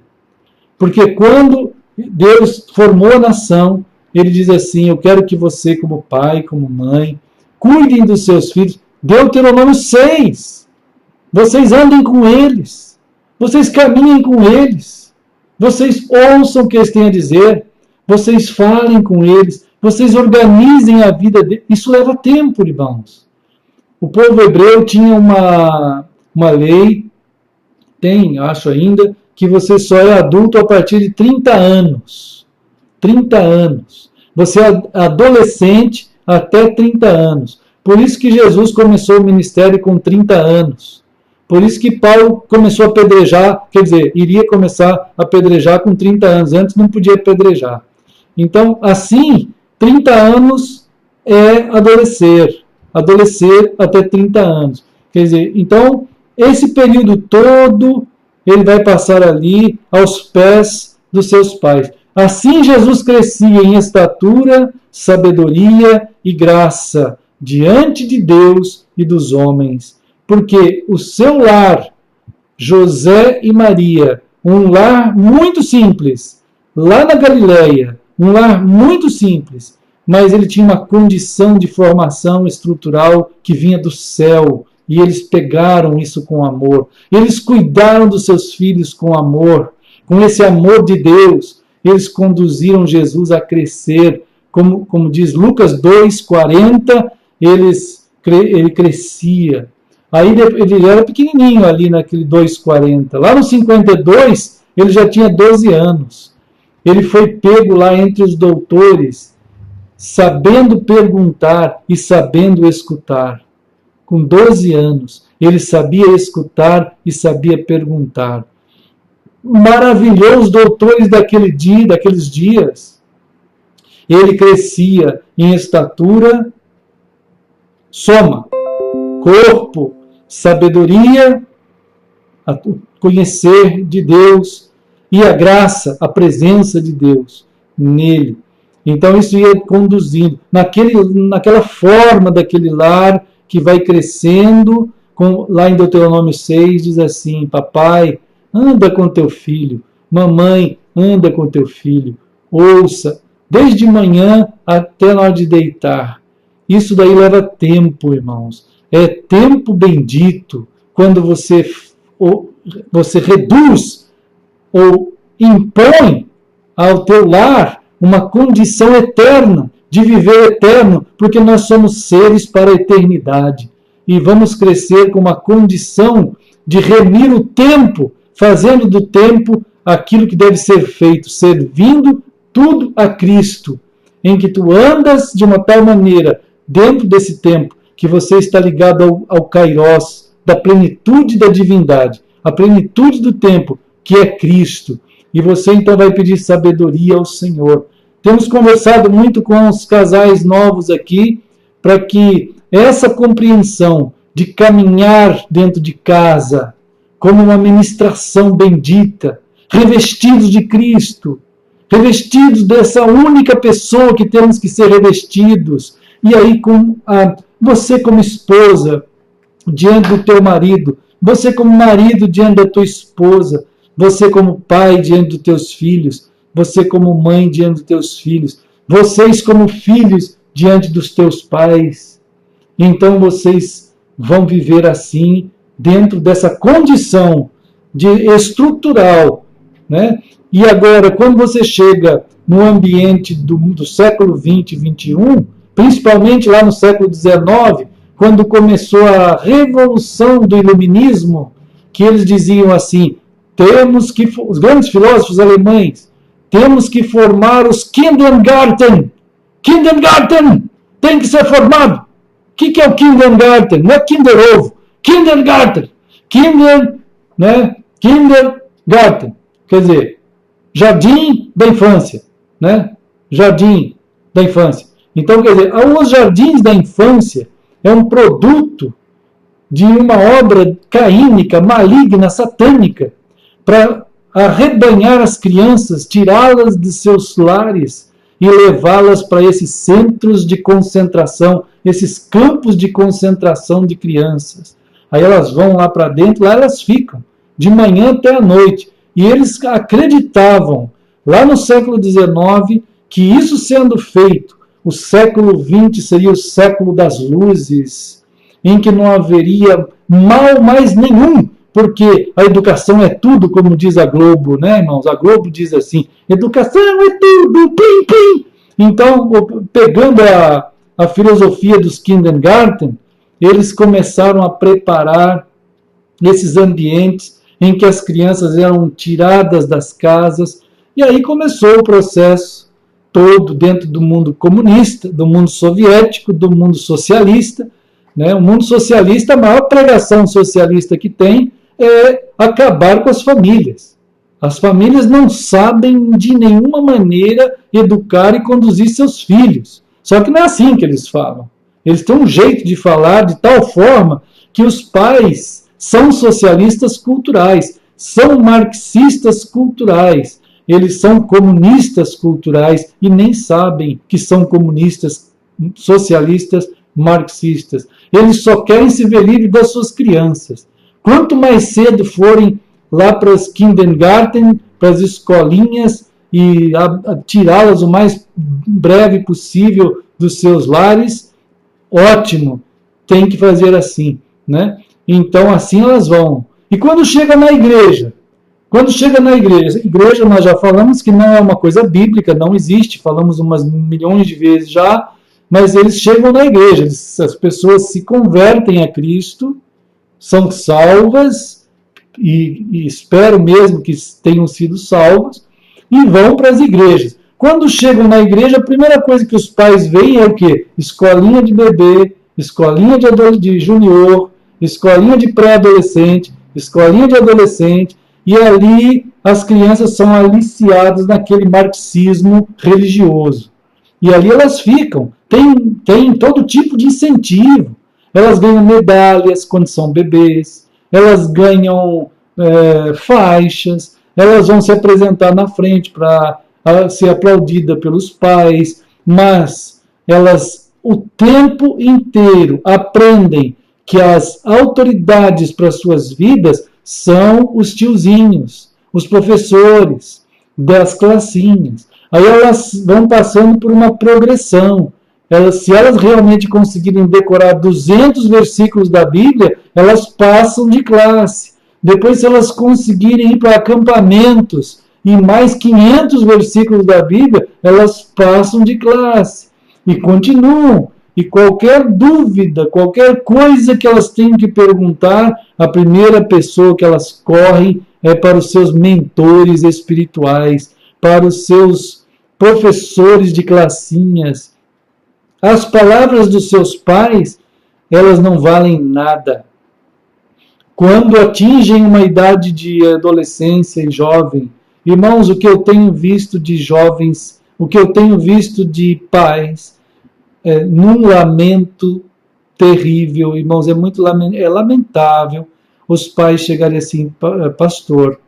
Porque quando Deus formou a nação, ele diz assim, eu quero que você, como pai, como mãe, cuidem dos seus filhos. Deuteronômio 6. Vocês andem com eles. Vocês caminhem com eles. Vocês ouçam o que eles têm a dizer. Vocês falem com eles. Vocês organizem a vida deles. Isso leva tempo, irmãos. O povo hebreu tinha uma lei, tem, acho ainda, que você só é adulto a partir de 30 anos. 30 anos. Você é adolescente até 30 anos. Por isso que Jesus começou o ministério com 30 anos. Por isso que Paulo começou a apedrejar, quer dizer, iria começar a apedrejar com 30 anos. Antes não podia apedrejar. Então, assim, 30 anos é adolescer. Adolescer até 30 anos. Quer dizer, então, esse período todo, ele vai passar ali aos pés dos seus pais. Assim Jesus crescia em estatura, sabedoria e graça diante de Deus e dos homens, porque o seu lar, José e Maria, um lar muito simples, lá na Galileia, um lar muito simples, mas ele tinha uma condição de formação estrutural que vinha do céu, e eles pegaram isso com amor. Eles cuidaram dos seus filhos com amor, com esse amor de Deus. Eles conduziram Jesus a crescer. Como diz Lucas 2,40, ele crescia. Aí ele era pequenininho ali naquele 2,40. Lá no 52, ele já tinha 12 anos. Ele foi pego lá entre os doutores, sabendo perguntar e sabendo escutar. Com 12 anos, ele sabia escutar e sabia perguntar. Maravilhou os doutores daqueles dias. Ele crescia em estatura, soma, corpo, sabedoria, o conhecer de Deus e a graça, a presença de Deus nele. Então isso ia conduzindo naquela forma daquele lar que vai crescendo, lá em Deuteronômio 6 diz assim, papai, anda com teu filho, mamãe, anda com teu filho, ouça, desde manhã até na hora de deitar. Isso daí leva tempo, irmãos. É tempo bendito quando você reduz ou impõe ao teu lar uma condição eterna, de viver eterno, porque nós somos seres para a eternidade. E vamos crescer com uma condição de remir o tempo, fazendo do tempo aquilo que deve ser feito, servindo tudo a Cristo, em que tu andas de uma tal maneira, dentro desse tempo, que você está ligado ao Kairos, da plenitude da divindade, a plenitude do tempo, que é Cristo. E você então vai pedir sabedoria ao Senhor. Temos conversado muito com os casais novos aqui, para que essa compreensão de caminhar dentro de casa, como uma ministração bendita, revestidos de Cristo, revestidos dessa única pessoa que temos que ser revestidos. E aí, você como esposa, diante do teu marido, você como marido diante da tua esposa, você como pai diante dos teus filhos, você como mãe diante dos teus filhos, vocês como filhos diante dos teus pais. Então vocês vão viver assim, dentro dessa condição estrutural, né? E agora, quando você chega no ambiente do século XX e XXI, principalmente lá no século XIX, quando começou a revolução do iluminismo, que eles diziam assim, os grandes filósofos alemães, temos que formar os Kindergarten. Kindergarten tem que ser formado. O que é o Kindergarten? Não é Kinder Ovo. Kindergarten. Kindergarten. Quer dizer, jardim da infância. Né? Jardim da infância. Então, quer dizer, os jardins da infância é um produto de uma obra caínica, maligna, satânica, para arrebanhar as crianças, tirá-las de seus lares e levá-las para esses centros de concentração, esses campos de concentração de crianças. Aí elas vão lá para dentro, lá elas ficam, de manhã até a noite. E eles acreditavam, lá no século XIX, que isso sendo feito, o século XX seria o século das luzes, em que não haveria mal mais nenhum, porque a educação é tudo, como diz a Globo, né, irmãos? A Globo diz assim, educação é tudo, pim, pim. Então, pegando a filosofia dos Kindergarten, eles começaram a preparar esses ambientes em que as crianças eram tiradas das casas, e aí começou o processo todo dentro do mundo comunista, do mundo soviético, do mundo socialista. Né? O mundo socialista, a maior pregação socialista que tem é acabar com as famílias. As famílias não sabem de nenhuma maneira educar e conduzir seus filhos. Só que não é assim que eles falam. Eles têm um jeito de falar de tal forma que os pais são socialistas culturais, são marxistas culturais, eles são comunistas culturais e nem sabem que são comunistas, socialistas, marxistas. Eles só querem se ver livres das suas crianças. Quanto mais cedo forem lá para os kindergarten, para as escolinhas, e tirá-las o mais breve possível dos seus lares, ótimo, tem que fazer assim, né? Então assim elas vão. E quando chega na igreja, igreja nós já falamos que não é uma coisa bíblica, não existe, falamos umas milhões de vezes já, mas eles chegam na igreja, as pessoas se convertem a Cristo, são salvas, e espero mesmo que tenham sido salvos, e vão para as igrejas. Quando chegam na igreja, a primeira coisa que os pais veem é o quê? Escolinha de bebê, escolinha de junior, escolinha de pré-adolescente, escolinha de adolescente, e ali as crianças são aliciadas naquele marxismo religioso. E ali elas ficam, tem todo tipo de incentivo. Elas ganham medalhas quando são bebês, elas ganham faixas, elas vão se apresentar na frente para ser aplaudida pelos pais, mas elas o tempo inteiro aprendem que as autoridades para suas vidas são os tiozinhos, os professores das classinhas. Aí elas vão passando por uma progressão. Se elas realmente conseguirem decorar 200 versículos da Bíblia, elas passam de classe. Depois, se elas conseguirem ir para acampamentos e mais 500 versículos da Bíblia, elas passam de classe. E continuam. E qualquer dúvida, qualquer coisa que elas tenham que perguntar, a primeira pessoa que elas correm é para os seus mentores espirituais, para os seus professores de classinhas. As palavras dos seus pais, elas não valem nada. Quando atingem uma idade de adolescência e jovem, irmãos, o que eu tenho visto de jovens, o que eu tenho visto de pais, num lamento terrível, irmãos, é lamentável os pais chegarem assim, pastor,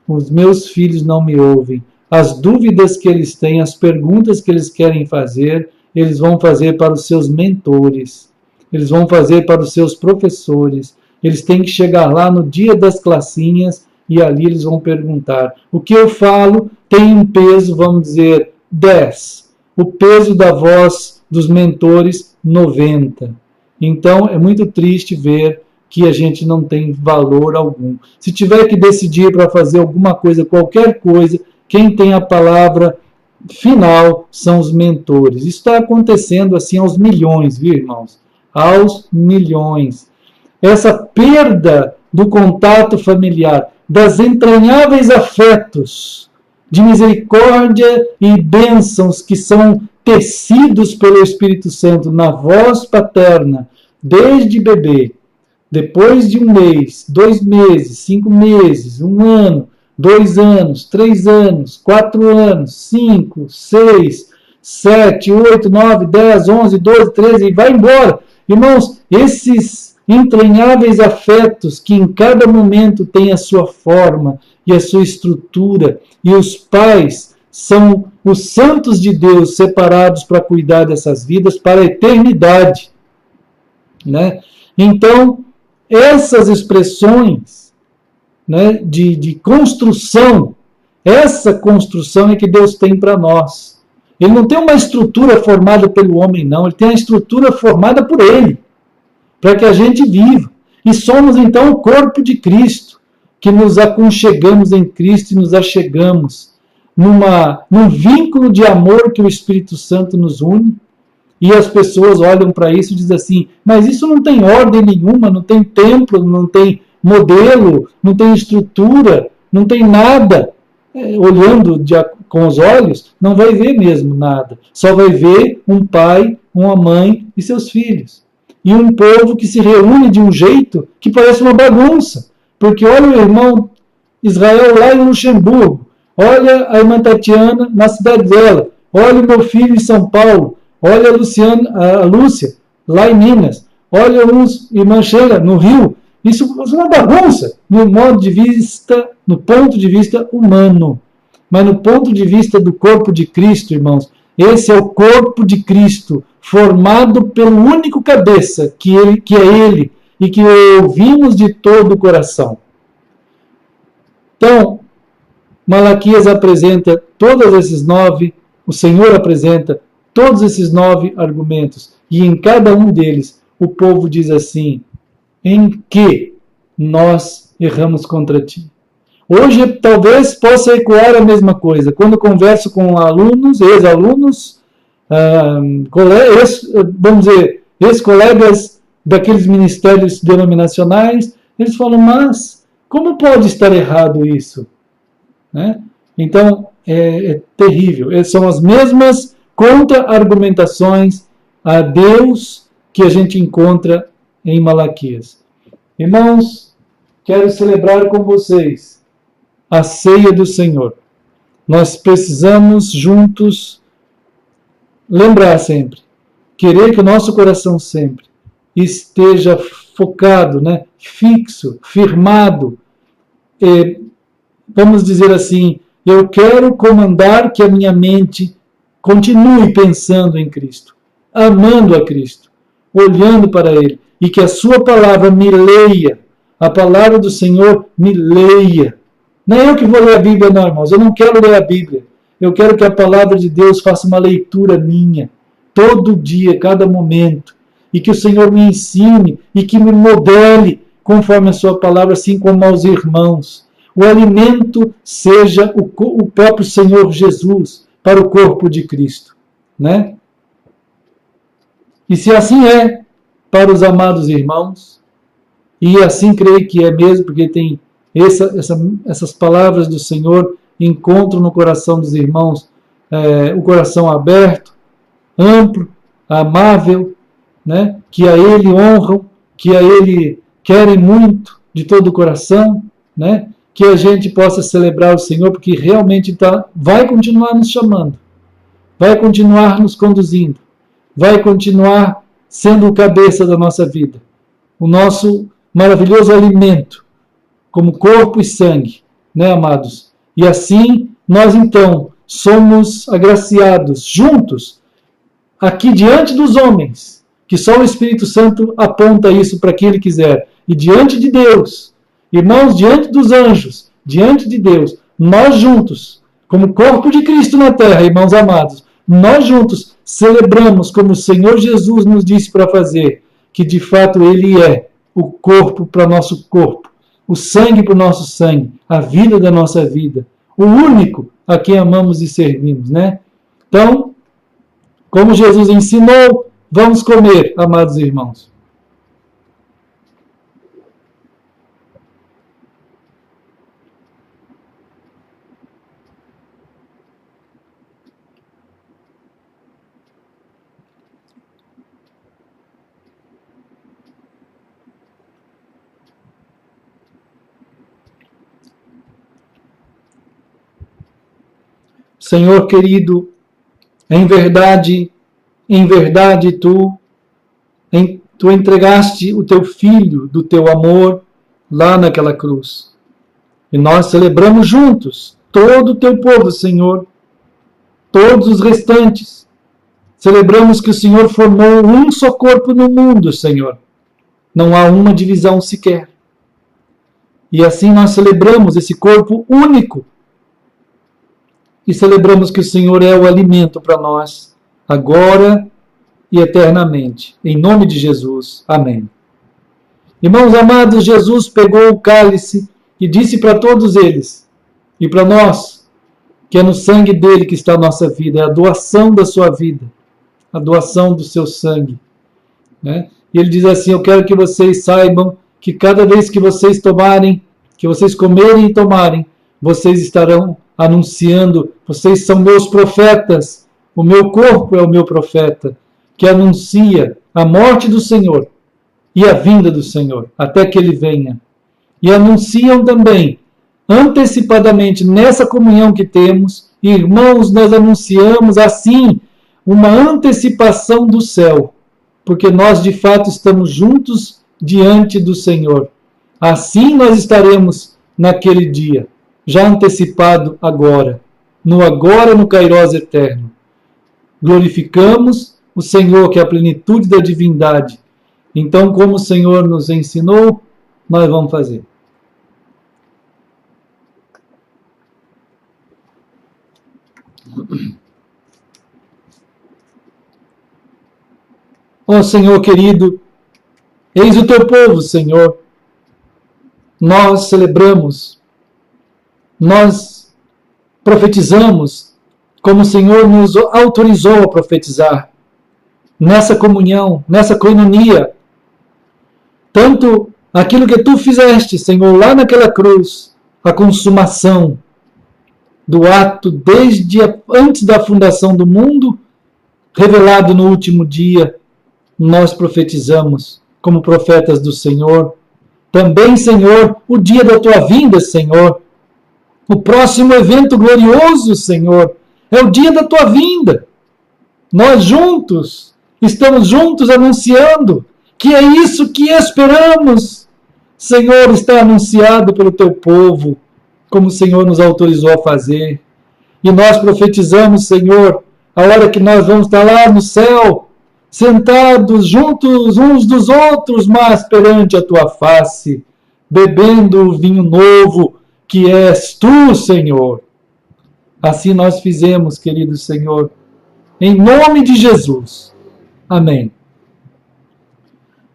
os meus filhos não me ouvem, as dúvidas que eles têm, as perguntas que eles querem fazer, eles vão fazer para os seus mentores, eles vão fazer para os seus professores, eles têm que chegar lá no dia das classinhas e ali eles vão perguntar. O que eu falo tem um peso, vamos dizer, 10. O peso da voz dos mentores, 90. Então, é muito triste ver que a gente não tem valor algum. Se tiver que decidir para fazer alguma coisa, qualquer coisa, quem tem a palavra final são os mentores. Isso está acontecendo assim aos milhões, viu, irmãos? Aos milhões. Essa perda do contato familiar, das entranháveis afetos de misericórdia e bênçãos que são tecidos pelo Espírito Santo na voz paterna, desde bebê, depois de 1 mês, 2 meses, 5 meses, 1 ano, 2 anos, 3 anos, 4 anos, 5, 6, 7, 8, 9, 10, 11, 12, 13 e vai embora. Irmãos, esses entranháveis afetos que em cada momento têm a sua forma e a sua estrutura, e os pais são os santos de Deus separados para cuidar dessas vidas para a eternidade, né? Então, essas expressões, né, de construção, essa construção é que Deus tem para nós. Ele não tem uma estrutura formada pelo homem, não. Ele tem a estrutura formada por Ele, para que a gente viva. E somos, então, o corpo de Cristo, que nos aconchegamos em Cristo e nos achegamos num vínculo de amor que o Espírito Santo nos une. E as pessoas olham para isso e dizem assim, mas isso não tem ordem nenhuma, não tem templo, não tem modelo, não tem estrutura, não tem nada. Olhando com os olhos, não vai ver mesmo nada. Só vai ver um pai, uma mãe e seus filhos. E um povo que se reúne de um jeito que parece uma bagunça. Porque olha o irmão Israel lá em Luxemburgo, olha a irmã Tatiana na cidade dela, olha o meu filho em São Paulo, olha a Lúcia lá em Minas, olha uns irmã Sheila no Rio. Isso é uma bagunça no ponto de vista humano. Mas no ponto de vista do corpo de Cristo, irmãos, esse é o corpo de Cristo, formado pelo único cabeça, que é Ele, e que ouvimos de todo o coração. Então, Malaquias apresenta todos esses 9, o Senhor apresenta todos esses 9 argumentos, e em cada um deles o povo diz assim, em que nós erramos contra ti. Hoje talvez possa ecoar a mesma coisa. Quando converso com alunos, ex-alunos, vamos dizer, ex-colegas daqueles ministérios denominacionais, eles falam, mas como pode estar errado isso? Né? Então, é terrível. São as mesmas contra-argumentações a Deus que a gente encontra em Malaquias. Irmãos, quero celebrar com vocês a ceia do Senhor. Nós precisamos juntos lembrar sempre, querer que o nosso coração sempre esteja focado, né, fixo, firmado. Vamos dizer assim, eu quero comandar que a minha mente continue pensando em Cristo, amando a Cristo, olhando para Ele, e que a sua palavra me leia, a palavra do Senhor me leia. Não é eu que vou ler a Bíblia, não, irmãos. Eu não quero ler a Bíblia. Eu quero que a palavra de Deus faça uma leitura minha, todo dia, cada momento. E que o Senhor me ensine e que me modele conforme a sua palavra, assim como aos irmãos. O alimento seja o próprio Senhor Jesus para o corpo de Cristo. Né? E se assim é para os amados irmãos, e assim creio que é mesmo, porque tem essas palavras do Senhor encontram no coração dos irmãos o coração aberto, amplo, amável, né? Que a Ele honram, que a Ele querem muito de todo o coração, né? Que a gente possa celebrar o Senhor, porque realmente vai continuar nos chamando, vai continuar nos conduzindo, vai continuar sendo o cabeça da nossa vida, o nosso maravilhoso alimento, como corpo e sangue, né, amados? E assim, nós então somos agraciados juntos, aqui diante dos homens, que só o Espírito Santo aponta isso para quem Ele quiser, e diante de Deus, irmãos, diante dos anjos, diante de Deus, nós juntos, como corpo de Cristo na terra, irmãos amados, nós juntos celebramos como o Senhor Jesus nos disse para fazer, que de fato Ele é o corpo para nosso corpo, o sangue para o nosso sangue, a vida da nossa vida, o único a quem amamos e servimos, né? Então, como Jesus ensinou, vamos comer, amados irmãos. Senhor querido, em verdade, tu entregaste o teu filho do teu amor lá naquela cruz. E nós celebramos juntos, todo o teu povo, Senhor, todos os restantes. Celebramos que o Senhor formou um só corpo no mundo, Senhor. Não há uma divisão sequer. E assim nós celebramos esse corpo único. E celebramos que o Senhor é o alimento para nós, agora e eternamente. Em nome de Jesus. Amém. Irmãos amados, Jesus pegou o cálice e disse para todos eles, e para nós, que é no sangue dele que está a nossa vida, é a doação da sua vida, a doação do seu sangue. Né? E ele diz assim, eu quero que vocês saibam que cada vez que vocês tomarem, que vocês comerem e tomarem, vocês estarão anunciando, vocês são meus profetas, o meu corpo é o meu profeta, que anuncia a morte do Senhor e a vinda do Senhor, até que ele venha. E anunciam também, antecipadamente, nessa comunhão que temos, irmãos, nós anunciamos assim, uma antecipação do céu, porque nós de fato estamos juntos diante do Senhor. Assim nós estaremos naquele dia, já antecipado agora no Kairós eterno. Glorificamos o Senhor, que é a plenitude da divindade. Então, como o Senhor nos ensinou, nós vamos fazer. Ó Senhor querido, eis o teu povo, Senhor. Nós celebramos, nós profetizamos, como o Senhor nos autorizou a profetizar, nessa comunhão, nessa coinonia. Tanto aquilo que tu fizeste, Senhor, lá naquela cruz, a consumação do ato desde antes da fundação do mundo, revelado no último dia, nós profetizamos como profetas do Senhor. Também, Senhor, o dia da tua vinda, Senhor. O próximo evento glorioso, Senhor, é o dia da tua vinda. Nós juntos, estamos juntos anunciando que é isso que esperamos. Senhor, está anunciado pelo teu povo, como o Senhor nos autorizou a fazer. E nós profetizamos, Senhor, a hora que nós vamos estar lá no céu, sentados juntos uns dos outros, mas perante a tua face, bebendo o vinho novo que és tu, Senhor. Assim nós fizemos, querido Senhor, em nome de Jesus. Amém.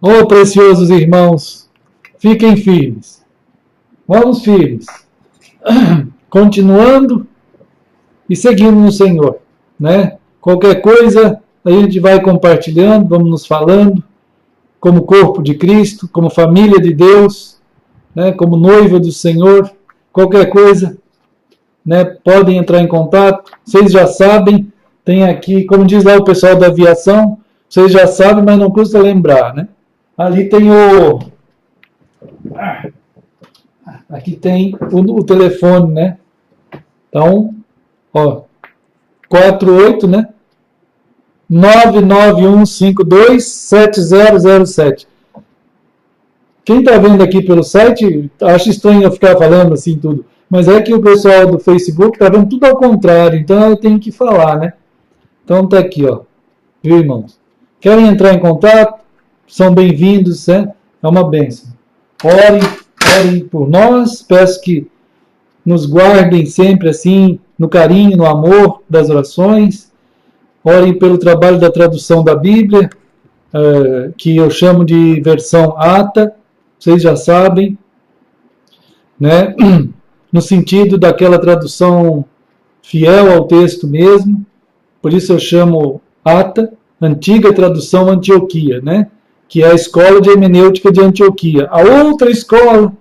Oh, preciosos irmãos, fiquem firmes. Vamos firmes. Continuando e seguindo no Senhor, né? Qualquer coisa, a gente vai compartilhando, vamos nos falando, como corpo de Cristo, como família de Deus, né? Como noiva do Senhor. Qualquer coisa, né? Podem entrar em contato. Vocês já sabem, tem aqui, como diz lá o pessoal da aviação, vocês já sabem, mas não custa lembrar, né? Ali tem aqui tem o telefone, né? Então, ó, 48, né? 991527007. Quem está vendo aqui pelo site, acha estranho eu ficar falando assim tudo, mas é que o pessoal do Facebook está vendo tudo ao contrário, então eu tenho que falar, né? Então tá aqui, ó. Viu, irmãos? Querem entrar em contato? São bem-vindos, né? É uma bênção. Orem por nós, peço que nos guardem sempre assim, no carinho, no amor das orações. Orem pelo trabalho da tradução da Bíblia, que eu chamo de versão ATA, vocês já sabem, né? No sentido daquela tradução fiel ao texto mesmo, por isso eu chamo ATA, Antiga Tradução Antioquia, né? Que é a escola de hermenêutica de Antioquia. A outra escola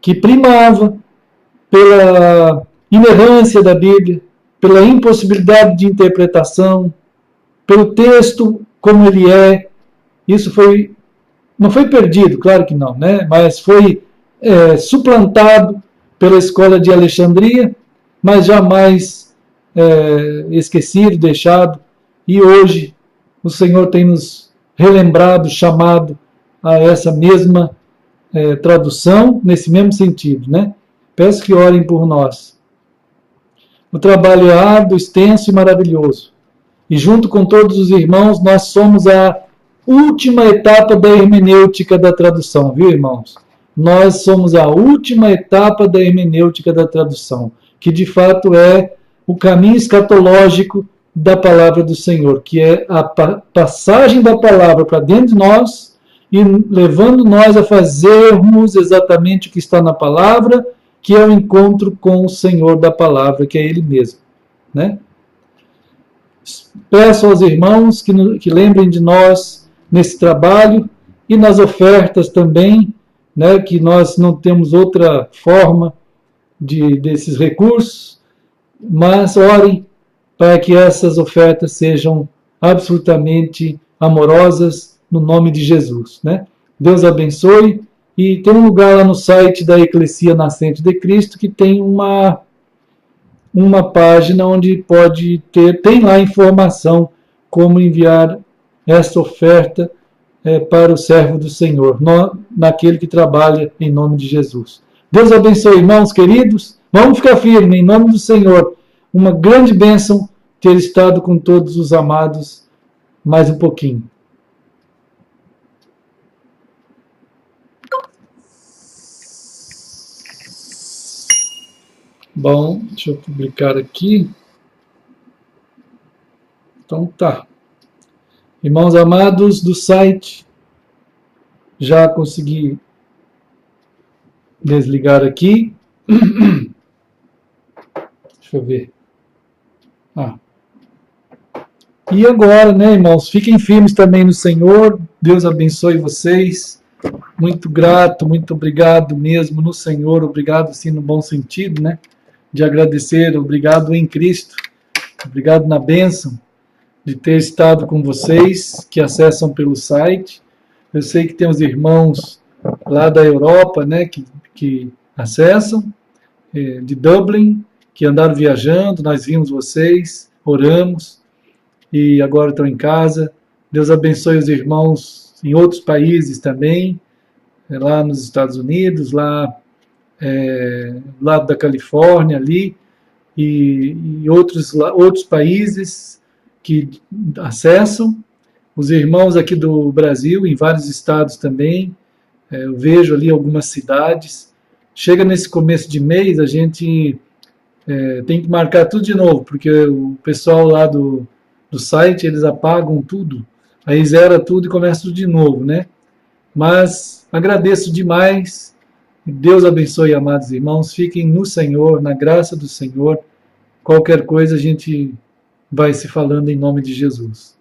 que primava pela inerrância da Bíblia, pela impossibilidade de interpretação, pelo texto como ele é. Isso não foi perdido, claro que não, né? Mas foi suplantado pela escola de Alexandria, mas jamais esquecido, deixado. E hoje o Senhor tem nos relembrado, chamado a essa mesma tradução, nesse mesmo sentido, né? Peço que orem por nós. O trabalho é árduo, extenso e maravilhoso. E junto com todos os irmãos, nós somos a última etapa da hermenêutica da tradução, viu, irmãos? Nós somos a última etapa da hermenêutica da tradução, que de fato é o caminho escatológico da palavra do Senhor, que é a passagem da palavra para dentro de nós e levando nós a fazermos exatamente o que está na palavra, que é o encontro com o Senhor da palavra, que é Ele mesmo, né? Peço aos irmãos que lembrem de nós nesse trabalho e nas ofertas também, né, que nós não temos outra forma desses recursos, mas orem para que essas ofertas sejam absolutamente amorosas no nome de Jesus, né? Deus abençoe. E tem um lugar lá no site da Eclesia Nascente de Cristo que tem uma página onde tem lá informação como enviar essa oferta para o servo do Senhor, naquele que trabalha em nome de Jesus. Deus abençoe, irmãos queridos. Vamos ficar firmes em nome do Senhor. Uma grande bênção ter estado com todos os amados mais um pouquinho. Bom, deixa eu publicar aqui. Então tá. Irmãos amados do site, já consegui desligar aqui. Deixa eu ver. E agora, né, irmãos, fiquem firmes também no Senhor. Deus abençoe vocês. Muito grato, muito obrigado mesmo no Senhor. Obrigado, sim, no bom sentido, né? De agradecer, obrigado em Cristo. Obrigado na bênção de ter estado com vocês que acessam pelo site. Eu sei que tem os irmãos lá da Europa, né, que acessam, de Dublin, que andaram viajando, nós vimos vocês, oramos, e agora estão em casa. Deus abençoe os irmãos em outros países também, lá nos Estados Unidos, lá da Califórnia, ali, e outros países que acessam, os irmãos aqui do Brasil, em vários estados também, eu vejo ali algumas cidades. Chega nesse começo de mês, a gente tem que marcar tudo de novo, porque o pessoal lá do site, eles apagam tudo, aí zera tudo e começa tudo de novo, né? Mas agradeço demais. Deus abençoe, amados irmãos. Fiquem no Senhor, na graça do Senhor. Qualquer coisa a gente vai se falando em nome de Jesus.